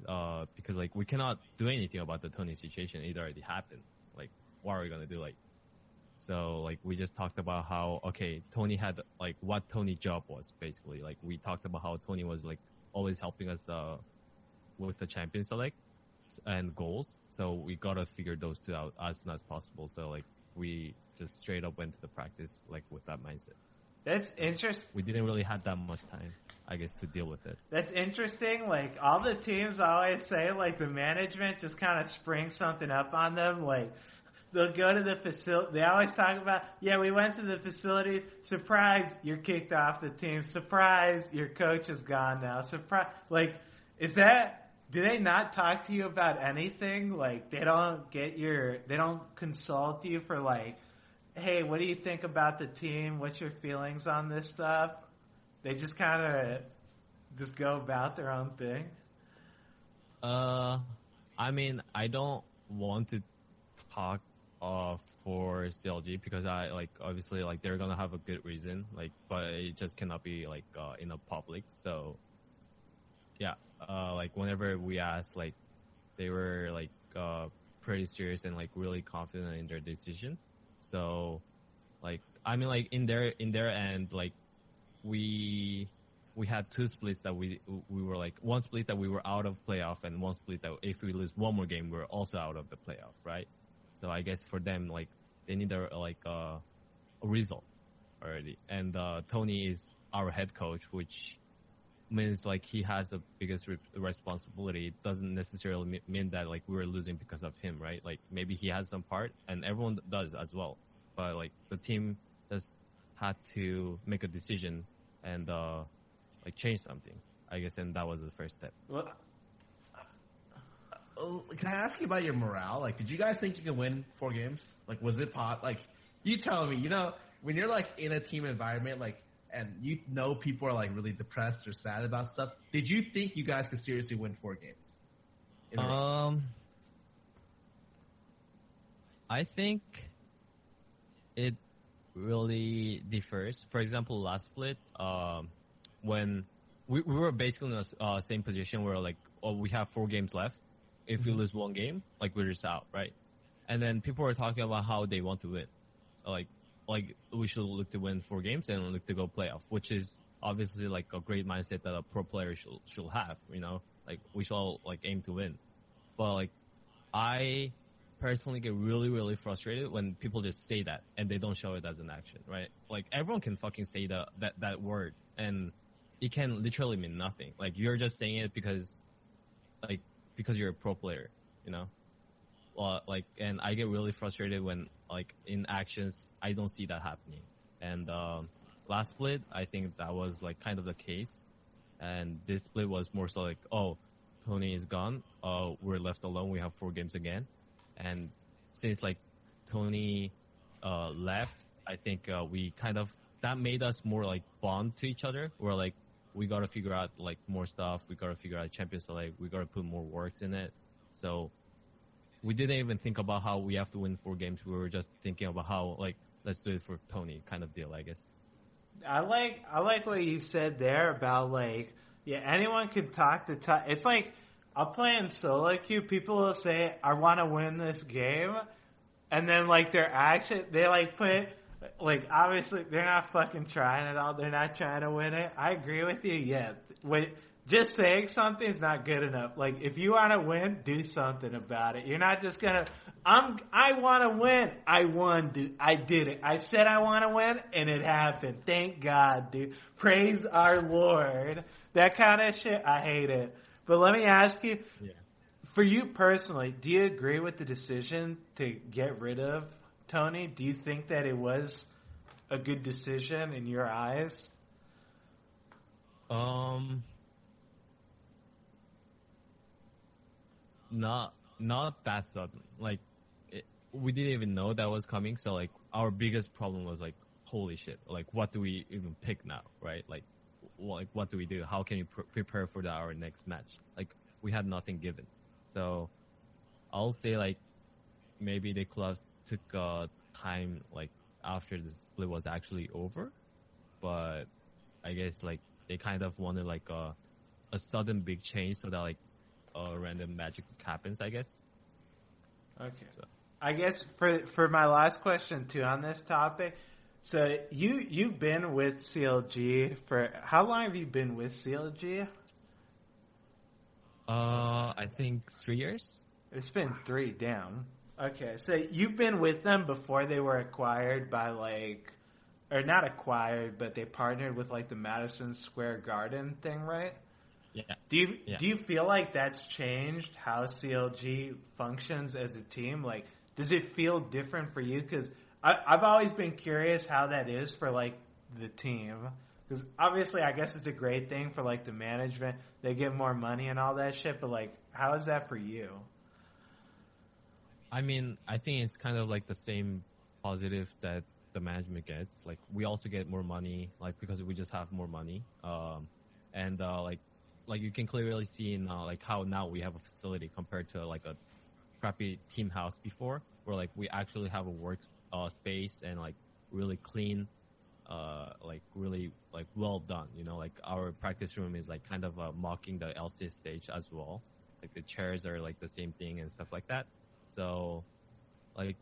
Speaker 3: because like we cannot do anything about the Tony situation. It already happened. Like what are we gonna do? Like, so like we just talked about how, okay, Tony had like what Tony's job was basically. Like we talked about how Tony was like always helping us with the champion select and goals. So we gotta figure those two out as soon as possible. So like we just straight up went to the practice like with that mindset.
Speaker 1: That's interesting.
Speaker 3: We didn't really have that much time, I guess, to deal with it.
Speaker 1: That's interesting. Like all the teams always say, like the management just kind of springs something up on them. Like they'll go to the facility. They always talk about, yeah, we went to the facility. Surprise, you're kicked off the team. Surprise, your coach is gone now. Surprise, like, do they not talk to you about anything? Like they don't consult you for like, hey, what do you think about the team? What's your feelings on this stuff? They just kind of just go about their own thing.
Speaker 3: I mean, I don't want to talk for CLG because I like obviously like they're gonna have a good reason, like, but it just cannot be like in a public. So yeah, like whenever we asked, like they were like pretty serious and like really confident in their decision. So like I mean like in their end like we we had two splits that we were like one split that we were out of playoff and one split that if we lose one more game we're also out of the playoff, right? So I guess for them like they need a result already. And Tony is our head coach, which means like he has the biggest responsibility. It doesn't necessarily mean that like we were losing because of him, right? Like maybe he has some part, and everyone does as well. But like the team just had to make a decision and like change something, I guess, and that was the first step.
Speaker 1: Well,
Speaker 2: Can I ask you about your morale? Like, did you guys think you could win 4 games? Like, was it like you tell me? You know, when you're like in a team environment, like, and you know people are like really depressed or sad about stuff. Did you think you guys could seriously win 4 games?
Speaker 3: I think it really differs. For example, last split, when we were basically in the same position where like, oh, we have 4 games left. If we lose one game, like we're just out, right? And then people were talking about how they want to win, like we should look to win 4 games and look to go playoff, which is obviously like a great mindset that a pro player should have, you know, like we should all like aim to win. But like I personally get really frustrated when people just say that and they don't show it as an action, right? Like everyone can fucking say that word and it can literally mean nothing. Like you're just saying it because you're a pro player, you know? Well, like, and I get really frustrated when, like, in actions, I don't see that happening. And last split, I think that was, like, kind of the case. And this split was more so like, oh, Tony is gone. We're left alone. We have 4 games again. And since, like, Tony left, I think we kind of, that made us more, like, bond to each other. We're like, we got to figure out like more stuff. We got to figure out Champions Select. We got to put more works in it. So we didn't even think about how we have to win 4 games. We were just thinking about how like, let's do it for Tony kind of deal, I guess.
Speaker 1: I like what you said there about like, yeah, anyone can talk the It's like, I'll play in solo queue. People will say, I want to win this game. And then like their action, they like put, like, obviously, they're not fucking trying at all. They're not trying to win it. I agree with you. Yeah. Just saying something is not good enough. Like, if you want to win, do something about it. You're not just gonna, I want to win. I won, dude. I did it. I said I want to win, and it happened. Thank God, dude. Praise our Lord. That kind of shit, I hate it. But let me ask you, for you personally, do you agree with the decision to get rid of Tony? Do you think that it was a good decision in your eyes?
Speaker 3: Not that sudden. Like, we didn't even know that was coming. So like, our biggest problem was like, holy shit. Like, what do we even pick now, right? Like what do we do? How can you prepare for our next match? Like, we had nothing given. So I'll say like, maybe they could have took time like after the split was actually over, but I guess like they kind of wanted like a sudden big change so that like a random magic happens, I guess.
Speaker 1: Okay. So. I guess for my last question too on this topic, so you've been with CLG for how long have you been with CLG?
Speaker 3: I think 3 years.
Speaker 1: It's been 3, damn. Okay, so you've been with them before they were acquired by like, or not acquired, but they partnered with like the Madison Square Garden thing, right?
Speaker 3: Yeah.
Speaker 1: Do you feel like that's changed how CLG functions as a team? Like, does it feel different for you? Because I've always been curious how that is for like the team. Because obviously, I guess it's a great thing for like the management. They get more money and all that shit. But like, how is that for you?
Speaker 3: I mean, I think it's kind of like the same positive that the management gets. Like, we also get more money, like, because we just have more money. And like you can clearly see in like how now we have a facility compared to like a crappy team house before, where like we actually have a work space and like really clean like really like well done. You know, like our practice room is like kind of mocking the LC stage as well. Like the chairs are like the same thing and stuff like that. So like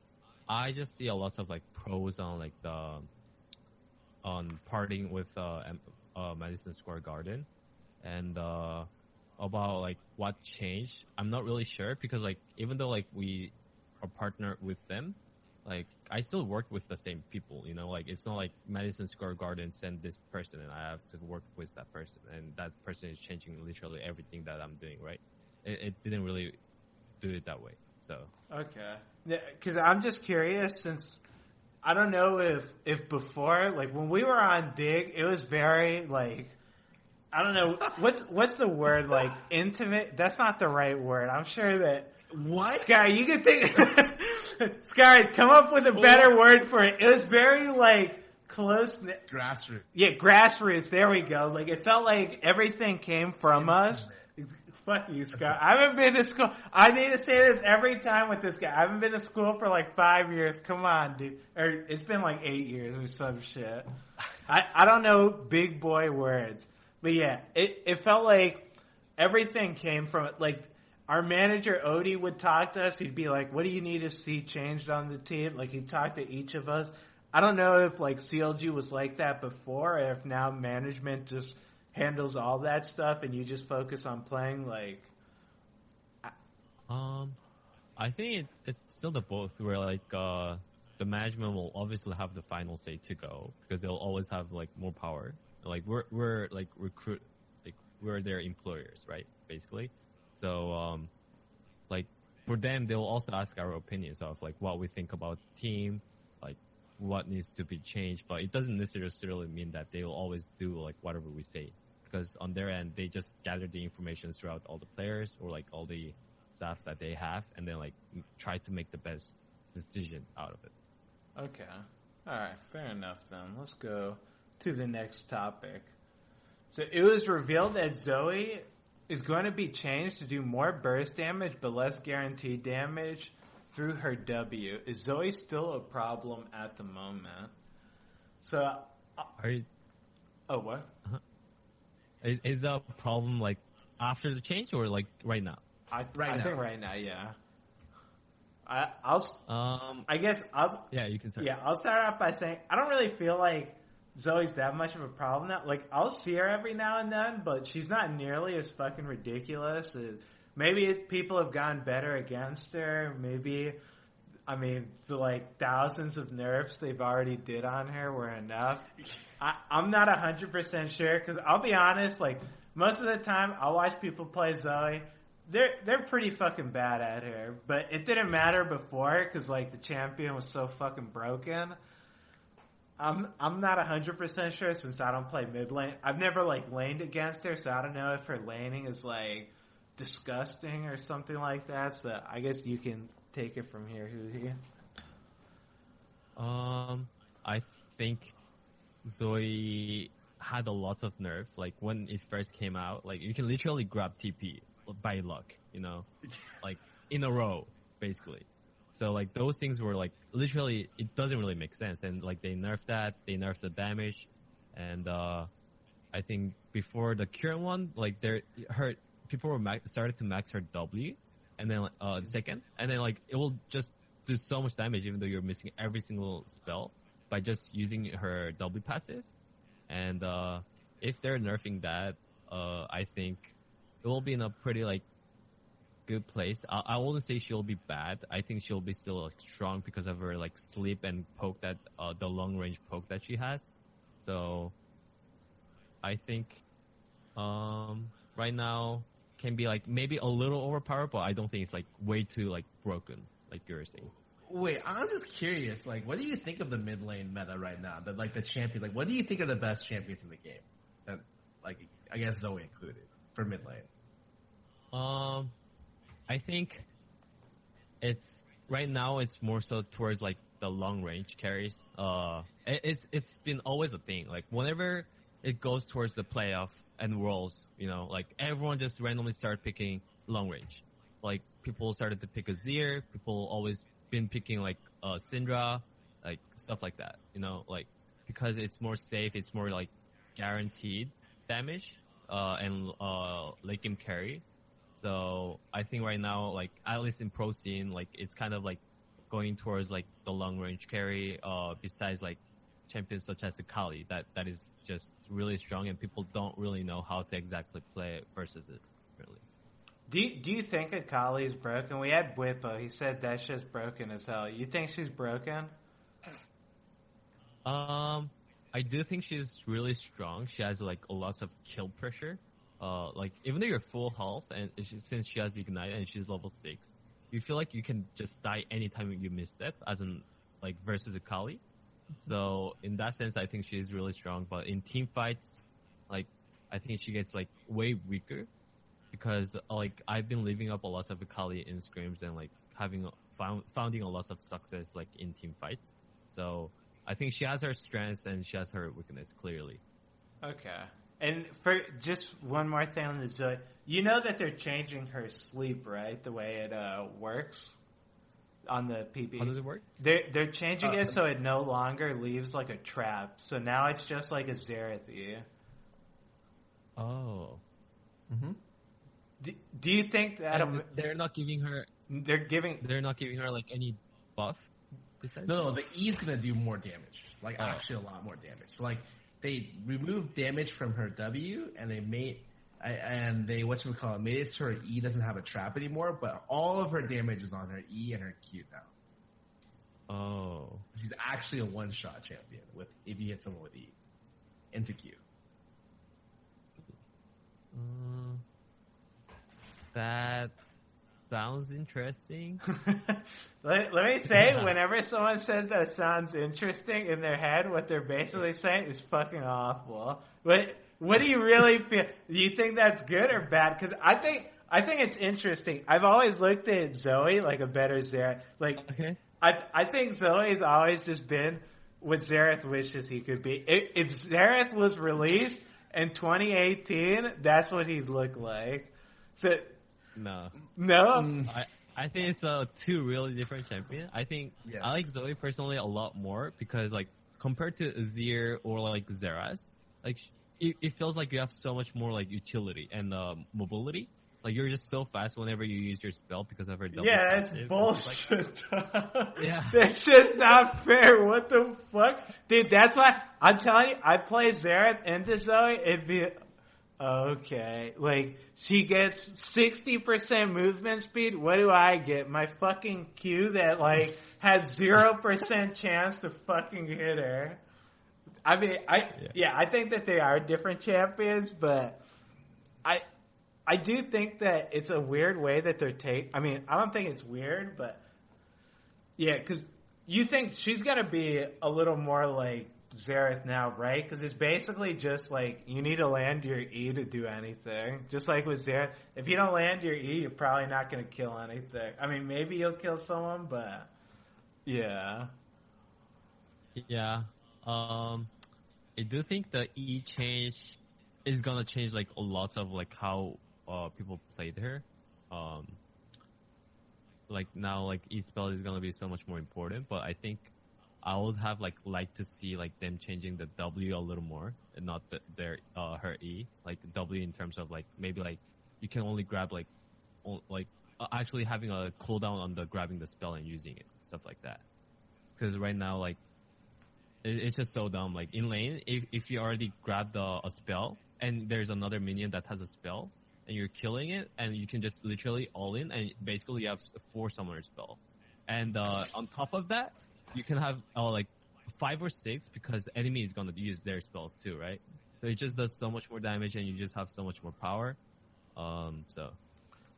Speaker 3: I just see a lot of like pros on like the on partying with Madison Square Garden, and about like what changed, I'm not really sure because like even though like we are partnered with them, like I still work with the same people, you know, like it's not like Madison Square Garden sent this person and I have to work with that person and that person is changing literally everything that I'm doing, right? It didn't really do it that way. So
Speaker 1: Okay. Because I'm just curious since I don't know if before, like when we were on Dig, it was very like, I don't know, what's the word, like intimate? That's not the right word. I'm sure that,
Speaker 2: What?
Speaker 1: Sky, you can think, Sky, come up with a better word for it. It was very like close.
Speaker 2: Grassroots.
Speaker 1: Yeah, grassroots. There we go. Like it felt like everything came from us. Fuck you, Scott. I haven't been to school. I need to say this every time with this guy. I haven't been to school for like 5 years. Come on, dude. Or it's been like 8 years or some shit. I don't know big boy words. But yeah, it felt like everything came from it. Like our manager, Odie, would talk to us. He'd be like, what do you need to see changed on the team? Like he'd talk to each of us. I don't know if like CLG was like that before or if now management just handles all that stuff and you just focus on playing like
Speaker 3: I think it's still the both where like the management will obviously have the final say to go because they'll always have like more power. Like we're like recruit, like we're their employers, right? Basically. So like for them they'll also ask our opinions of like what we think about the team, like what needs to be changed, but it doesn't necessarily mean that they will always do like whatever we say. Because on their end, they just gather the information throughout all the players or like all the staff that they have, and then like try to make the best decision out of it.
Speaker 1: okay. All right, fair enough then. Let's go to the next topic. So it was revealed that Zoe is going to be changed to do more burst damage but less guaranteed damage through her W. Is Zoe still a problem at the moment? So,
Speaker 3: Are you?
Speaker 1: oh what?
Speaker 3: Uh-huh. Is that a problem like after the change or like right now?
Speaker 1: I think right now, yeah. I guess I'll.
Speaker 3: Yeah, you can start.
Speaker 1: Yeah, I'll start off by saying I don't really feel like Zoe's that much of a problem now. Like I'll see her every now and then, but she's not nearly as fucking ridiculous. Maybe people have gotten better against her. Maybe, I mean, the like thousands of nerfs they've already did on her were enough. I'm not 100% sure because I'll be honest. Like most of the time, I'll watch people play Zoe. They're pretty fucking bad at her, but it didn't matter before because like the champion was so fucking broken. I'm not 100% sure since I don't play mid lane. I've never like laned against her, so I don't know if her laning is like disgusting or something like that. So I guess you can take it from here, Huhi.
Speaker 3: I think Zoe had a lot of nerf. Like when it first came out, like you can literally grab TP by luck, you know, like in a row, basically. So like those things were like literally, it doesn't really make sense. And like they nerfed that, they nerfed the damage, and I think before the current one, like people were started to max her W, and then the second, and then like it will just do so much damage even though you're missing every single spell by just using her W passive. And if they're nerfing that, I think it will be in a pretty like good place. I wouldn't say she'll be bad. I think she'll be still like, strong because of her like sleep and poke that the long range poke that she has. So I think right now can be like maybe a little overpowered, but I don't think it's like way too like broken like you're saying.
Speaker 2: Wait, I'm just curious. Like, what do you think of the mid lane meta right now? The champion. Like, what do you think are the best champions in the game? That, like, I guess Zoe included for mid lane.
Speaker 3: I think it's right now it's more so towards like the long range carries. It's been always a thing. Like whenever it goes towards the playoff and worlds, you know, like everyone just randomly started picking long range. Like people started to pick Azir. People always been picking like Syndra, like stuff like that. You know, like because it's more safe, it's more like guaranteed damage, and late game carry. So I think right now, like at least in pro scene, like it's kind of like going towards like the long range carry. Besides like champions such as the Kali, that is just really strong, and people don't really know how to exactly play it versus it. Really.
Speaker 1: Do you think Akali's broken? We had Whippo. He said that shit's broken as hell. You think she's broken?
Speaker 3: I do think she's really strong. She has like a lot of kill pressure. Like even though you're full health and since she has ignite and she's level 6, you feel like you can just die anytime you misstep, as in like versus a Kali. So in that sense, I think she's really strong. But in team fights, like I think she gets like way weaker because like I've been living up a lot of Akali in scrims and like founding a lot of success like in team fights. So I think she has her strengths and she has her weakness clearly.
Speaker 1: Okay. And for just one more thing on the Zoe, you know that they're changing her sleep, right? The way it works on the PB.
Speaker 3: How does it work?
Speaker 1: They're changing it so it no longer leaves like a trap. So now it's just like a Xerath E.
Speaker 3: Oh.
Speaker 2: Mm-hmm.
Speaker 1: Do you think that
Speaker 3: they're not giving her? They're not giving her like any buff.
Speaker 2: No, the E is gonna do more damage. Like actually a lot more damage. So like they removed damage from her W and they made made it so her E doesn't have a trap anymore, but all of her damage is on her E and her Q now.
Speaker 3: Oh.
Speaker 2: She's actually a one-shot champion if you hit someone with E into Q.
Speaker 3: That sounds interesting.
Speaker 1: Let me say, whenever someone says that sounds interesting in their head, what they're basically saying is fucking awful. What do you really feel? Do you think that's good or bad? Because I think it's interesting. I've always looked at Zoe like a better Xerath. Like, okay. I think Zoe's always just been what Xerath wishes he could be. If Xerath was released in 2018, that's what he'd look like. So.
Speaker 3: No. I think it's two really different champions. I think I like Zoe personally a lot more because like compared to Azir or like Xerath, like it feels like you have so much more like utility and mobility. Like you're just so fast whenever you use your spell because of her double.
Speaker 1: Yeah, that's bullshit.
Speaker 3: Yeah,
Speaker 1: that's just not fair. What the fuck, dude? That's why I'm telling you. I play Xerath into Zoe. It'd be. Okay, like, she gets 60% movement speed. What do I get? My fucking Q that, like, has 0% chance to fucking hit her. I mean, I think that they are different champions, but I do think that it's a weird way that they're I mean, I don't think it's weird, but, yeah, because you think she's going to be a little more, like, Xerath now, right? Because it's basically just like you need to land your E to do anything. Just like with Xerath, if you don't land your E, you're probably not going to kill anything. I mean, maybe you'll kill someone, but yeah.
Speaker 3: Yeah. I do think the E change is gonna change like a lot of like how people played her. Like now, like E spell is gonna be so much more important, but I think I would have like to see like them changing the W a little more and not her E, like W in terms of like maybe like you can only grab like actually having a cooldown on the grabbing the spell and using it, stuff like that. Because right now like it's just so dumb. Like in lane, if you already grabbed a spell and there's another minion that has a spell and you're killing it and you can just literally all in and basically you have a 4 summoner spell, and on top of that. You can have like 5 or 6 because enemy is gonna use their spells too, right? So it just does so much more damage and you just have so much more power. So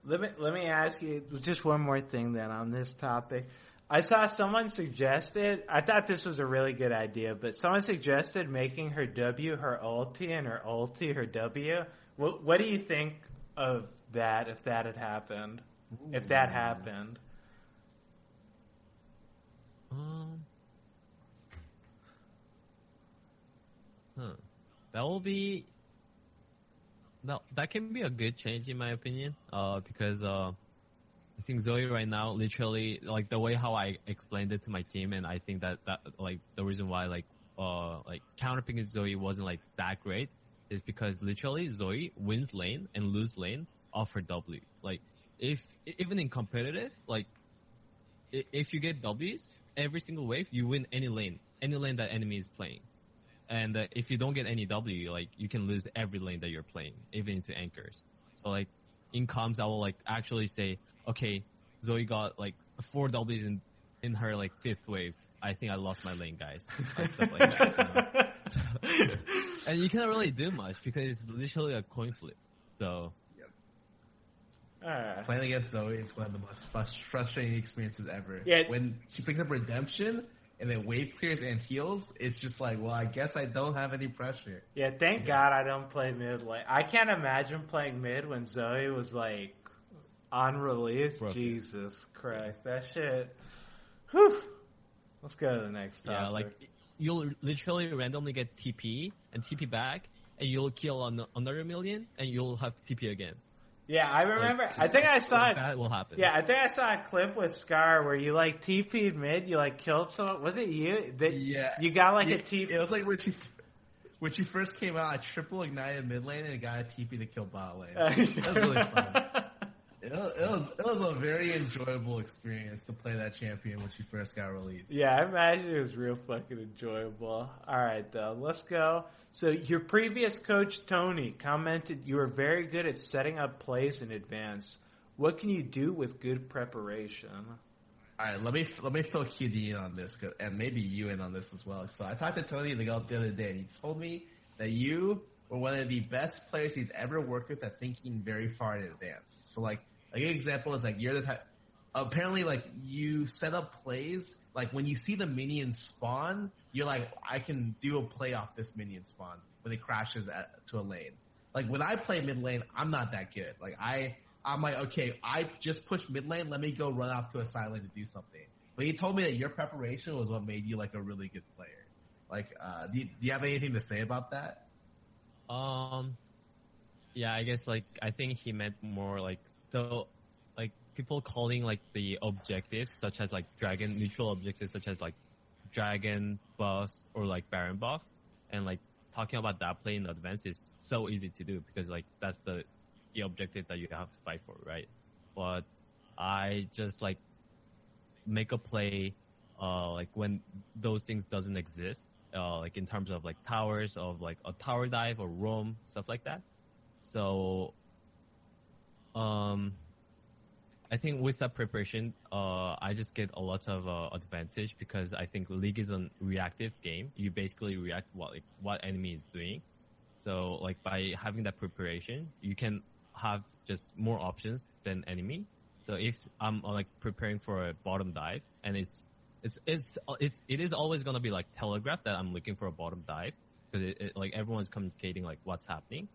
Speaker 1: let me ask you just one more thing then on this topic. I saw someone suggested. I thought this was a really good idea, but someone suggested making her W her ulti and her ulti her W. What do you think of that? If that had happened, if that happened.
Speaker 3: That can be a good change in my opinion. Because I think Zoe right now, literally, like the way how I explained it to my team, and I think that like the reason why like like counterpicking Zoe wasn't like that great is because literally Zoe wins lane and lose lane off her W. Like even in competitive, like if you get W's every single wave, you win any lane that enemy is playing. And if you don't get any W, like you can lose every lane that you're playing, even into anchors. So like in comms, I will like actually say, okay, Zoe got like 4 W's in her like 5th wave. I think I lost my lane, guys. Like stuff like that. You know? And you can't really do much because it's literally a coin flip. So.
Speaker 2: Playing against Zoe is one of the most frustrating experiences ever.
Speaker 1: Yeah.
Speaker 2: When she picks up Redemption and then wave clears and heals, it's just like, well, I guess I don't have any pressure.
Speaker 1: Yeah, thank God I don't play mid lane. I can't imagine playing mid when Zoe was like on release.
Speaker 3: Broken.
Speaker 1: Jesus Christ, that shit. Whew. Let's go to the next topic.
Speaker 3: Yeah, like you'll literally randomly get TP and TP back, and you'll kill another million, and you'll have TP again.
Speaker 1: Yeah, I remember.
Speaker 3: Like,
Speaker 1: I think I saw
Speaker 3: like
Speaker 1: it.
Speaker 3: That will happen.
Speaker 1: Yeah, I think I saw a clip with Scar where you like TP'd mid, you like killed someone. Was it you? You got like a TP.
Speaker 2: It was like when she first came out, I triple ignited mid lane and got a TP to kill bot lane. That was really fun. It was a very enjoyable experience to play that champion when she first got released.
Speaker 1: Yeah, I imagine it was real fucking enjoyable. All right, though, let's go. So your previous coach, Tony, commented you were very good at setting up plays in advance. What can you do with good preparation?
Speaker 2: All right, let me fill QD in on this, and maybe you in on this as well. So I talked to Tony the other day, and he told me that you were one of the best players he's ever worked with at thinking very far in advance. So like a good example is like you're the type. Apparently, like you set up plays. Like when you see the minion spawn, you're like, I can do a play off this minion spawn when it crashes to a lane. Like when I play mid lane, I'm not that good. Like I'm like, okay, I just pushed mid lane. Let me go run off to a side lane to do something. But he told me that your preparation was what made you like a really good player. Like, do you have anything to say about that?
Speaker 3: Yeah, I guess like I think he meant more like so like people calling like the objectives such as like dragon neutral objectives such as like dragon buffs or like baron buff, and like talking about that play in advance is so easy to do because like that's the objective that you have to fight for, right? But I just like make a play like when those things doesn't exist, like in terms of like towers of like a tower dive or roam, stuff like that. So I think with that preparation, I just get a lot of advantage because I think League is a reactive game. You basically react what enemy is doing. So like by having that preparation, you can have just more options than enemy. So if I'm like preparing for a bottom dive, and it is always gonna be like telegraphed that I'm looking for a bottom dive because like everyone's communicating like what's happening.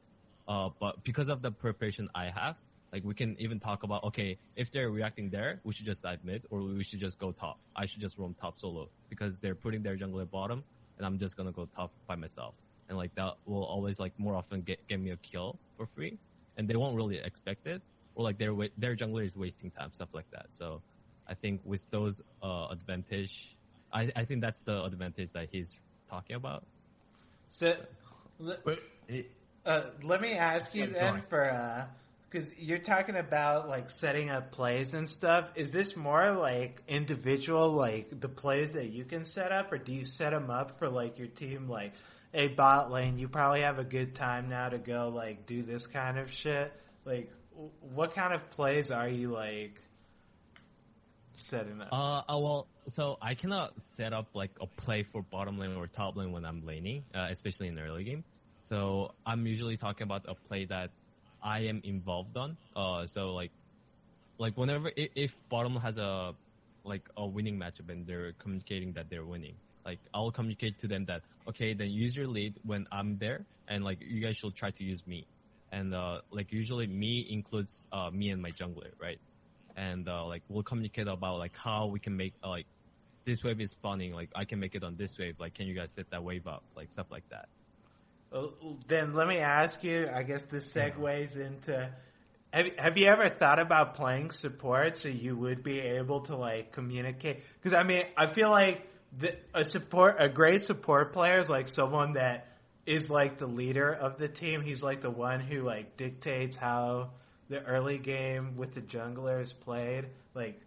Speaker 3: But because of the preparation I have, like we can even talk about, okay, if they're reacting there, we should just dive mid, or we should just go top. I should just roam top solo because they're putting their jungler bottom, and I'm just gonna go top by myself. And like that will always like more often get me a kill for free, and they won't really expect it, or like their jungler is wasting time, stuff like that. So I think with those advantage, I think that's the advantage that he's talking about.
Speaker 1: So let me ask you then for. Because you're talking about, like, setting up plays and stuff. Is this more, like, individual, like, the plays that you can set up? Or do you set them up for, like, your team, like, hey, bot lane, you probably have a good time now to go, like, do this kind of shit? Like, what kind of plays are you, like, setting up?
Speaker 3: Well, so I cannot set up, like, a play for bottom lane or top lane when I'm laning, especially in the early game. So I'm usually talking about a play that I am involved on. So like whenever if bottom has a winning matchup and they're communicating that they're winning, like I'll communicate to them that okay, then use your lead when I'm there, and like you guys should try to use me, and like usually me includes me and my jungler, right? And like we'll communicate about like how we can make like this wave is spawning, like I can make it on this wave, like can you guys set that wave up, like stuff like that.
Speaker 1: Then let me ask you, I guess this segues into, have you ever thought about playing support so you would be able to, like, communicate? Because, I mean, I feel like a great support player is like someone that is like the leader of the team. He's like the one who like dictates how the early game with the jungler is played. Like,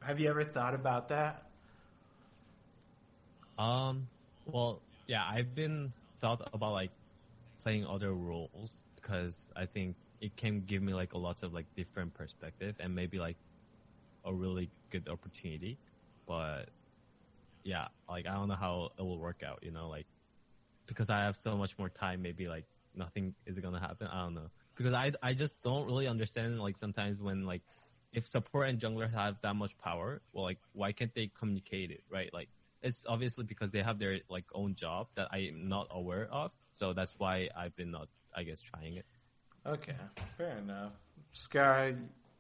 Speaker 1: have you ever thought about that?
Speaker 3: Well, yeah, I've been thought about like playing other roles because I think it can give me like a lot of like different perspective and maybe like a really good opportunity. But yeah, like I don't know how it will work out, like because I have so much more time, maybe like nothing is gonna happen. I don't know. Because I just don't really understand like sometimes when like if support and jungler have that much power, well like why can't they communicate it, right? Like it's obviously because they have their like own job that I am not aware of. So that's why I've been not, I guess, trying it.
Speaker 1: Okay, fair enough. Sky,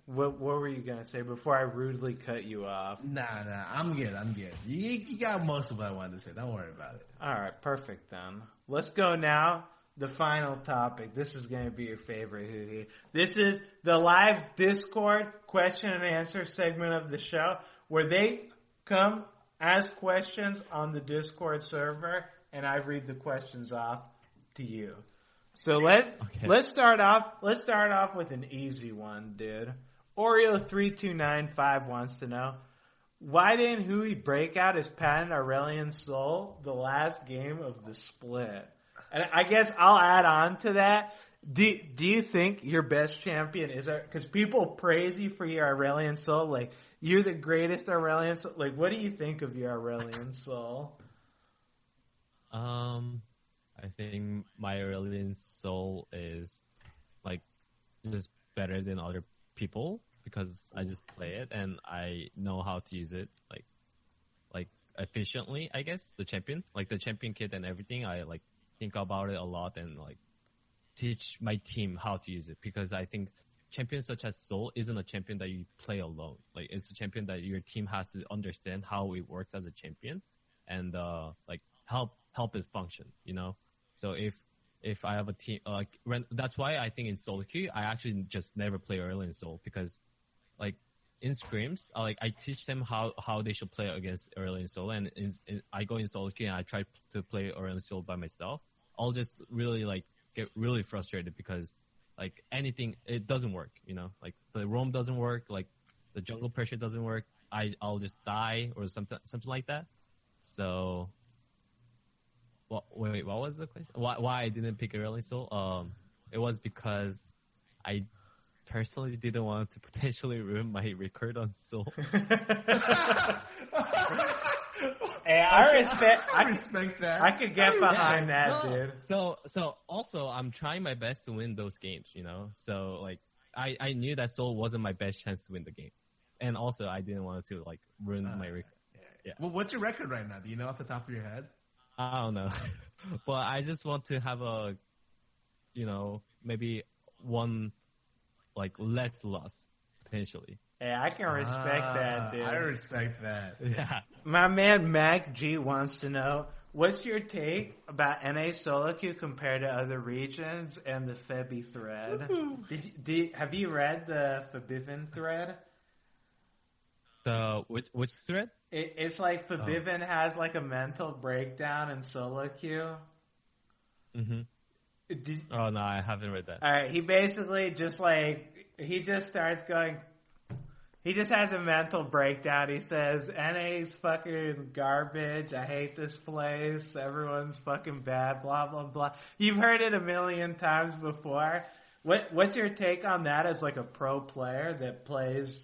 Speaker 1: what were you gonna say before I rudely cut you off?
Speaker 2: Nah, I'm good. You got most of what I wanted to say. Don't worry about it.
Speaker 1: All right, perfect then. Let's go now. The final topic. This is going to be your favorite, Huhi. This is the live Discord question and answer segment of the show where they come ask questions on the Discord server and I read the questions off to you. So let's start off with an easy one, dude. Oreo3295 wants to know, why didn't Huhi break out his patent Aurelion Soul the last game of the split? And I guess I'll add on to that. Do you think your best champion is because people praise you for your Aurelion Soul, like you're the greatest Aurelion Soul. Like, what do you think of your Aurelion Soul?
Speaker 3: I think my Aurelion Soul is like just better than other people because I just play it and I know how to use it like efficiently. I guess the champion kit and everything. I like think about it a lot and like teach my team how to use it because I think champions such as Soul isn't a champion that you play alone. Like it's a champion that your team has to understand how it works as a champion and like help it function, So if I have a team that's why I think in solo queue I actually just never play early in Soul because like in scrims I teach them how they should play against early in Soul and I go in solo queue and I try to play early in Soul by myself. I'll just really like get really frustrated because like anything it doesn't work, like the roam doesn't work, like the jungle pressure doesn't work. I'll just die or something like that. So wait, what was the question? Why I didn't pick early Soul? It was because I personally didn't want to potentially ruin my record on Soul.
Speaker 1: Hey, I
Speaker 2: respect that.
Speaker 1: I could get behind that, dude.
Speaker 3: So also I'm trying my best to win those games, So like I knew that Soul wasn't my best chance to win the game, and also I didn't want to like ruin my record. Yeah.
Speaker 2: Well, what's your record right now? Do you know off the top of your head?
Speaker 3: I don't know, but I just want to have a, maybe one like less loss potentially.
Speaker 1: Hey, I can respect that, dude.
Speaker 2: I respect that.
Speaker 3: Yeah.
Speaker 1: My man Mac G wants to know, what's your take about NA solo queue compared to other regions and the Febby thread? Have you read the Fabivin thread?
Speaker 3: The which thread?
Speaker 1: It's like Fabivin has like a mental breakdown in solo queue.
Speaker 3: Mm-hmm. Oh no, I haven't read that.
Speaker 1: All right, he basically he just starts going. He just has a mental breakdown. He says, NA's fucking garbage. I hate this place. Everyone's fucking bad, blah, blah, blah. You've heard it a million times before. What's your take on that as like a pro player that plays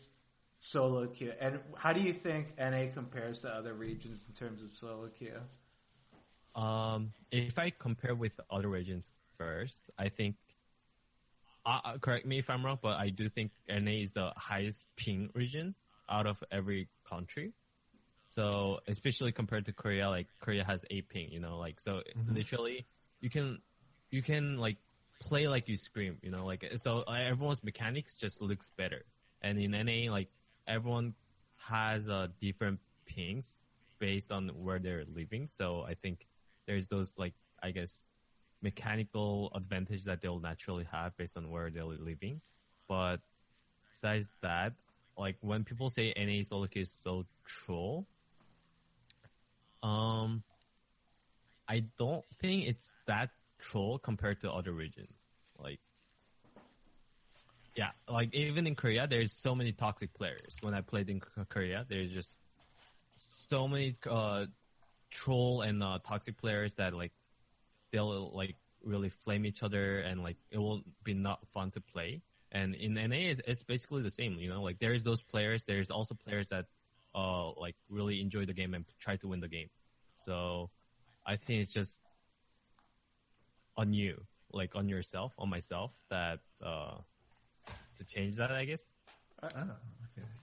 Speaker 1: solo queue? And how do you think NA compares to other regions in terms of solo queue?
Speaker 3: If I compare with other regions first, I think correct me if I'm wrong, but I do think NA is the highest ping region out of every country. So especially compared to Korea, like Korea has 8 ping, so literally you can like play like you scream, so everyone's mechanics just looks better. And in NA, like everyone has different pings based on where they're living. So I think there's those like, I guess, mechanical advantage that they'll naturally have based on where they're living. But besides that, like when people say NA solo queue is so troll, Um, I don't think it's that troll compared to other regions. Like, yeah, like even in Korea, there's so many toxic players. When I played in Korea, there's just so many troll and toxic players that like they'll like really flame each other, and like it will be not fun to play. And in NA, it's basically the same. You know, like there's those players. There's also players that like really enjoy the game and try to win the game. So I think it's just on you, like on yourself, on myself, that to change that, I guess.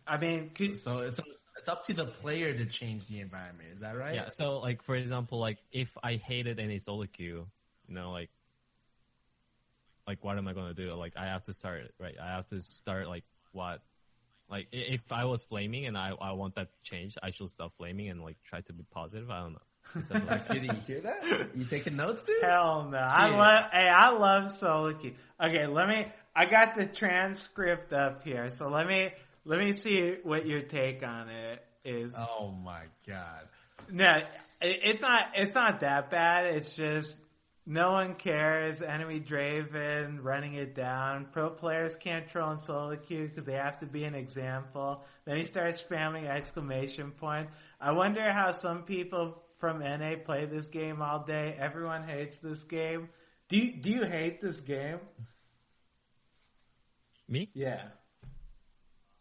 Speaker 1: I mean,
Speaker 2: So it's up to the player to change the environment. Is that right?
Speaker 3: Yeah. So like for example, like if I hated any solo queue, you know, like what am I gonna do? Like I have to start it, right? I have to start like what? Like if I was flaming and I want that to change, I should stop flaming and like try to be positive. I don't know.
Speaker 2: Kitty, you hear that? You taking notes, dude?
Speaker 1: hell no. I love solo queue. Okay, I got the transcript up here, so let me see what your take on it is.
Speaker 2: Oh my god.
Speaker 1: No, it's not that bad. It's just no one cares. Enemy Draven running it down. Pro players can't troll in solo queue because they have to be an example. Then he starts spamming exclamation points. I wonder how some people from NA play this game all day. Everyone hates this game. Do you hate this game?
Speaker 3: Me?
Speaker 1: Yeah.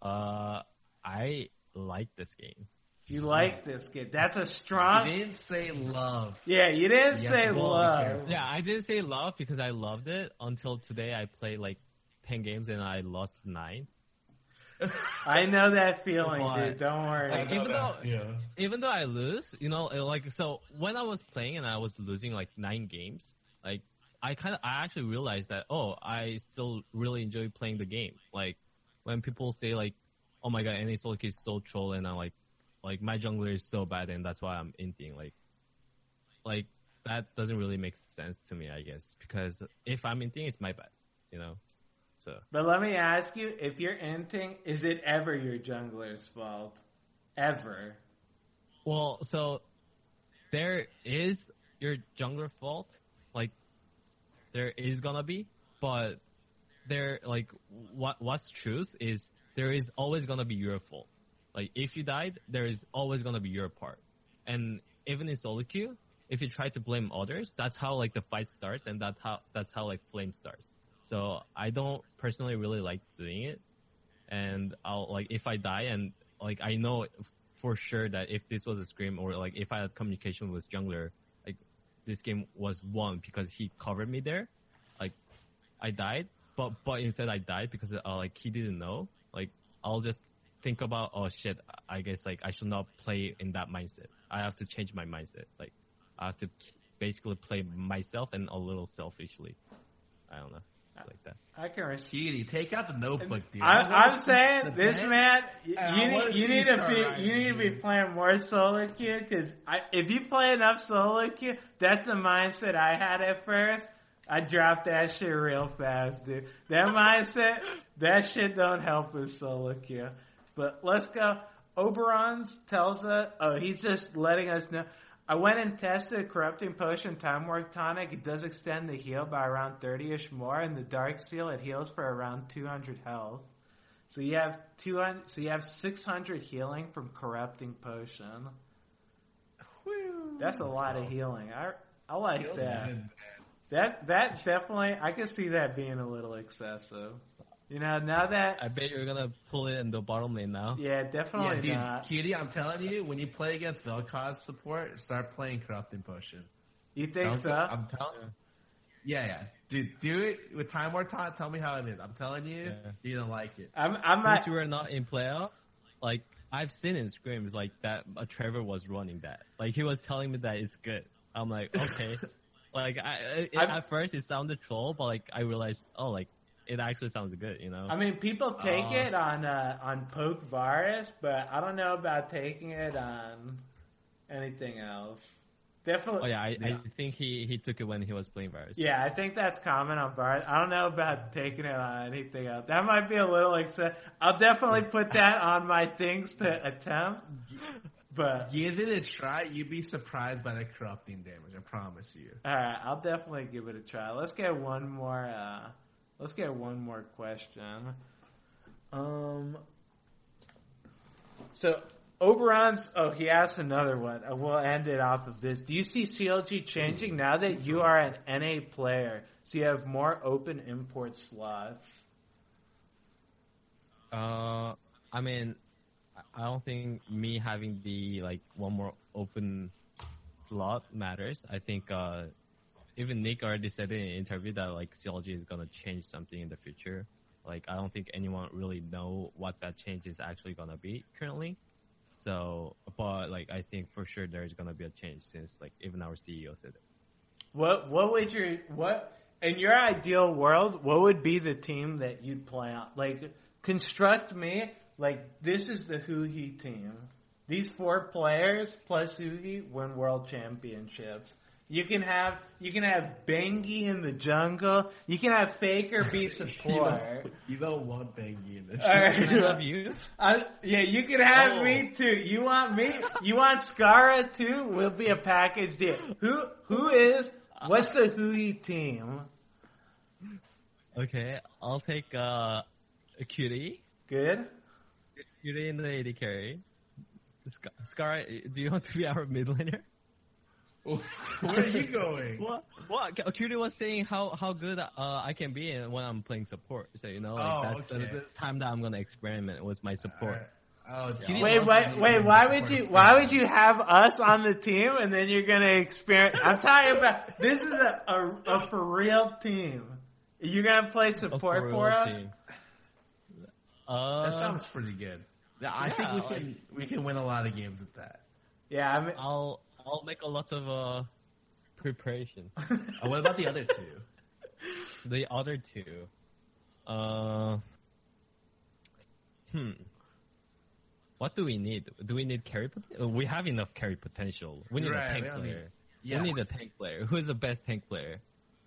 Speaker 3: I like this game.
Speaker 1: You like this game. That's a strong...
Speaker 2: You didn't say love.
Speaker 1: Yeah, you didn't say love.
Speaker 3: Yeah, I didn't say love because I loved it until today. I played like 10 games and I lost 9.
Speaker 1: I know that feeling,
Speaker 3: But,
Speaker 1: dude. Don't worry.
Speaker 3: like, even though I lose, you know, like, so when I was playing and I was losing like 9 games, like I actually realized that, oh, I still really enjoy playing the game. Like when people say like, oh my god, NA solo queue is so troll, and I'm like my jungler is so bad and that's why I'm inting. Like that doesn't really make sense to me, I guess, because if I'm inting, it's my bad, you know. So.
Speaker 1: But let me ask you, if you're inting, is it ever your jungler's fault? Ever?
Speaker 3: Well, so there is your jungler fault. Like there is gonna be, but there like what's truth is there is always gonna be your fault. Like if you died, there is always gonna be your part. And even in solo queue, if you try to blame others, that's how like the fight starts, and that's how like flame starts. So I don't personally really like doing it, and I'll like if I die and like I know for sure that if this was a scrim or like if I had communication with jungler, like this game was won because he covered me there. Like I died, but instead I died because like he didn't know. Like I'll just think about, oh shit, I guess like I should not play in that mindset. I have to change my mindset. Like I have to basically play myself and a little selfishly. I don't know. Like that.
Speaker 1: I can respect.
Speaker 2: Kitty, take out the notebook, dude.
Speaker 1: I'm saying this man, you need to
Speaker 2: to
Speaker 1: be playing more solo queue, because if you play enough solo queue, that's the mindset I had at first. I dropped that shit real fast, dude. That mindset, that shit don't help with solo queue. But let's go. Oberon's tells us, he's just letting us know. I went and tested Corrupting Potion Time Warp Tonic. It does extend the heal by around 30-ish more, and the Dark Seal, it heals for around 200 health. So you have 600 healing from Corrupting Potion.
Speaker 2: Whew.
Speaker 1: That's a lot of healing. I like
Speaker 2: Feels
Speaker 1: that.
Speaker 2: good.
Speaker 1: That definitely, I could see that being a little excessive. You know, now that...
Speaker 3: I bet you're gonna pull it in the bottom lane now.
Speaker 1: Yeah, definitely
Speaker 2: Yeah, dude,
Speaker 1: not.
Speaker 2: Kitty, I'm telling you, when you play against Vel'Koz support, start playing Corrupting Potion.
Speaker 1: You think so?
Speaker 2: I'm telling you. Yeah. Dude, do it with Time War Time. Tell me how it is. I'm telling you, you don't like it.
Speaker 1: I'm
Speaker 3: Since you were not in playoff, like I've seen in scrims like that. Trevor was running that. Like he was telling me that it's good. I'm like, okay. Like at first it sounded troll, but like I realized, oh, like it actually sounds good, you know.
Speaker 1: I mean, people take it on Poke Varus, but I don't know about taking it on anything else. Definitely.
Speaker 3: Oh yeah, I think he took it when he was playing Varus.
Speaker 1: Yeah, I think that's common on Varus. I don't know about taking it on anything else. That might be a little excessive. I'll definitely put that on my things to attempt. But
Speaker 2: give it a try. You'd be surprised by the corrupting damage. I promise you.
Speaker 1: all right, I'll definitely give it a try. Let's get one more. Question. So Oberon's. Oh, he asked another one. We'll end it off of this. Do you see CLG changing now that you are an NA player? So you have more open import slots.
Speaker 3: I mean, I don't think me having the one more open slot matters. I think even Nick already said in an interview that CLG is gonna change something in the future. I don't think anyone really know what that change is actually gonna be currently. So, but I think for sure there's gonna be a change since even our CEO said it.
Speaker 1: What would in your ideal world? What would be the team that you'd play on? Construct me this is the Huhi team. These 4 players plus Huhi win world championships. You can have Bengi in the jungle. You can have Faker be support.
Speaker 2: You don't want Bengi in the jungle.
Speaker 1: All right.
Speaker 3: Can I have you?
Speaker 1: Yeah, you can have me too. You want me? You want Skara too? We'll be a package deal. What's the Huhi team?
Speaker 3: Okay, I'll take a Cutie.
Speaker 1: Good.
Speaker 3: Cutie in the AD carry. Scar, do you want to be our mid laner?
Speaker 2: Where are you going?
Speaker 3: What? Cutie was saying how good I can be when I'm playing support. So that's the time that I'm gonna experiment with my support.
Speaker 2: Oh,
Speaker 1: wait! Why would you have us on the team and then you're gonna experiment? I'm talking about this is a for real team. You're gonna play support for us.
Speaker 3: Team.
Speaker 2: That sounds pretty good. I think we can win a lot of games with that.
Speaker 1: Yeah,
Speaker 3: I'll make a lot of preparation.
Speaker 2: What about the other 2?
Speaker 3: The other 2, what do we need? Do we need carry potential? We have enough carry potential. We need a tank player.
Speaker 2: Yes.
Speaker 3: We need a tank player. Who is the best tank player?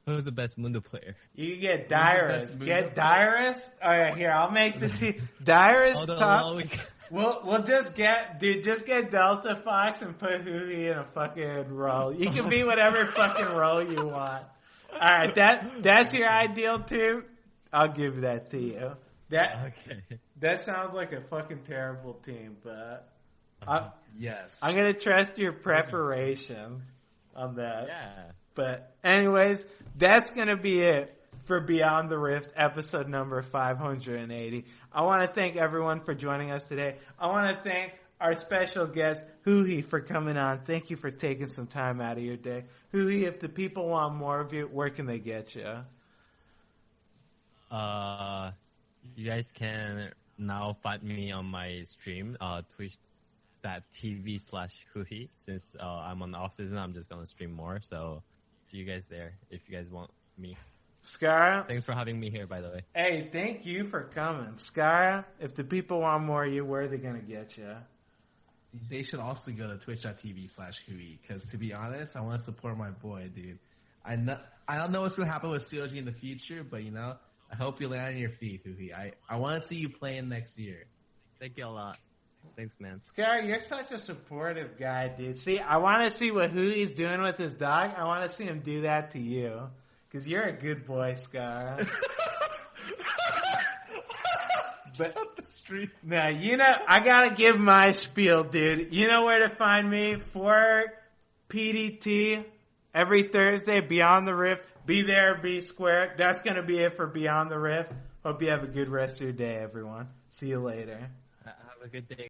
Speaker 3: Who's the best Mundo player?
Speaker 1: You can get Dyrus. Get Dyrus. All right, here I'll make the team. Dyrus top. We'll just get Delta Fox and put Huhi in a fucking role. You can be whatever fucking role you want. All right, that's your ideal team. I'll give that to you. That sounds like a fucking terrible team, but
Speaker 2: yes,
Speaker 1: I'm gonna trust your preparation on that.
Speaker 3: Yeah.
Speaker 1: But anyways, that's going to be it for Beyond the Rift, episode number 580. I want to thank everyone for joining us today. I want to thank our special guest, Huhi, for coming on. Thank you for taking some time out of your day. Huhi, if the people want more of you, where can they get you?
Speaker 3: You guys can now find me on my stream, twitch.tv/Huhi. Since I'm on the off season, I'm just going to stream more, so see you guys there if you guys want me.
Speaker 1: Skara?
Speaker 3: Thanks for having me here, by the way.
Speaker 1: Hey, thank you for coming. Skara, if the people want more of you, where are they going to get you?
Speaker 2: They should also go to twitch.tv/Huhi, because to be honest, I want to support my boy, dude. I don't know what's going to happen with CLG in the future, but I hope you land on your feet, Huhi. I want to see you playing next year.
Speaker 3: Thank you a lot. Thanks, man.
Speaker 1: Skara, you're such a supportive guy, dude. See, I want to see what Huhi's doing with his dog. I want to see him do that to you. Because you're a good boy, Skara. But
Speaker 2: up the street.
Speaker 1: Now, I got to give my spiel, dude. You know where to find me for PDT every Thursday, Beyond the Rift. Be there, be square. That's going to be it for Beyond the Rift. Hope you have a good rest of your day, everyone. See you later.
Speaker 3: Have a good day.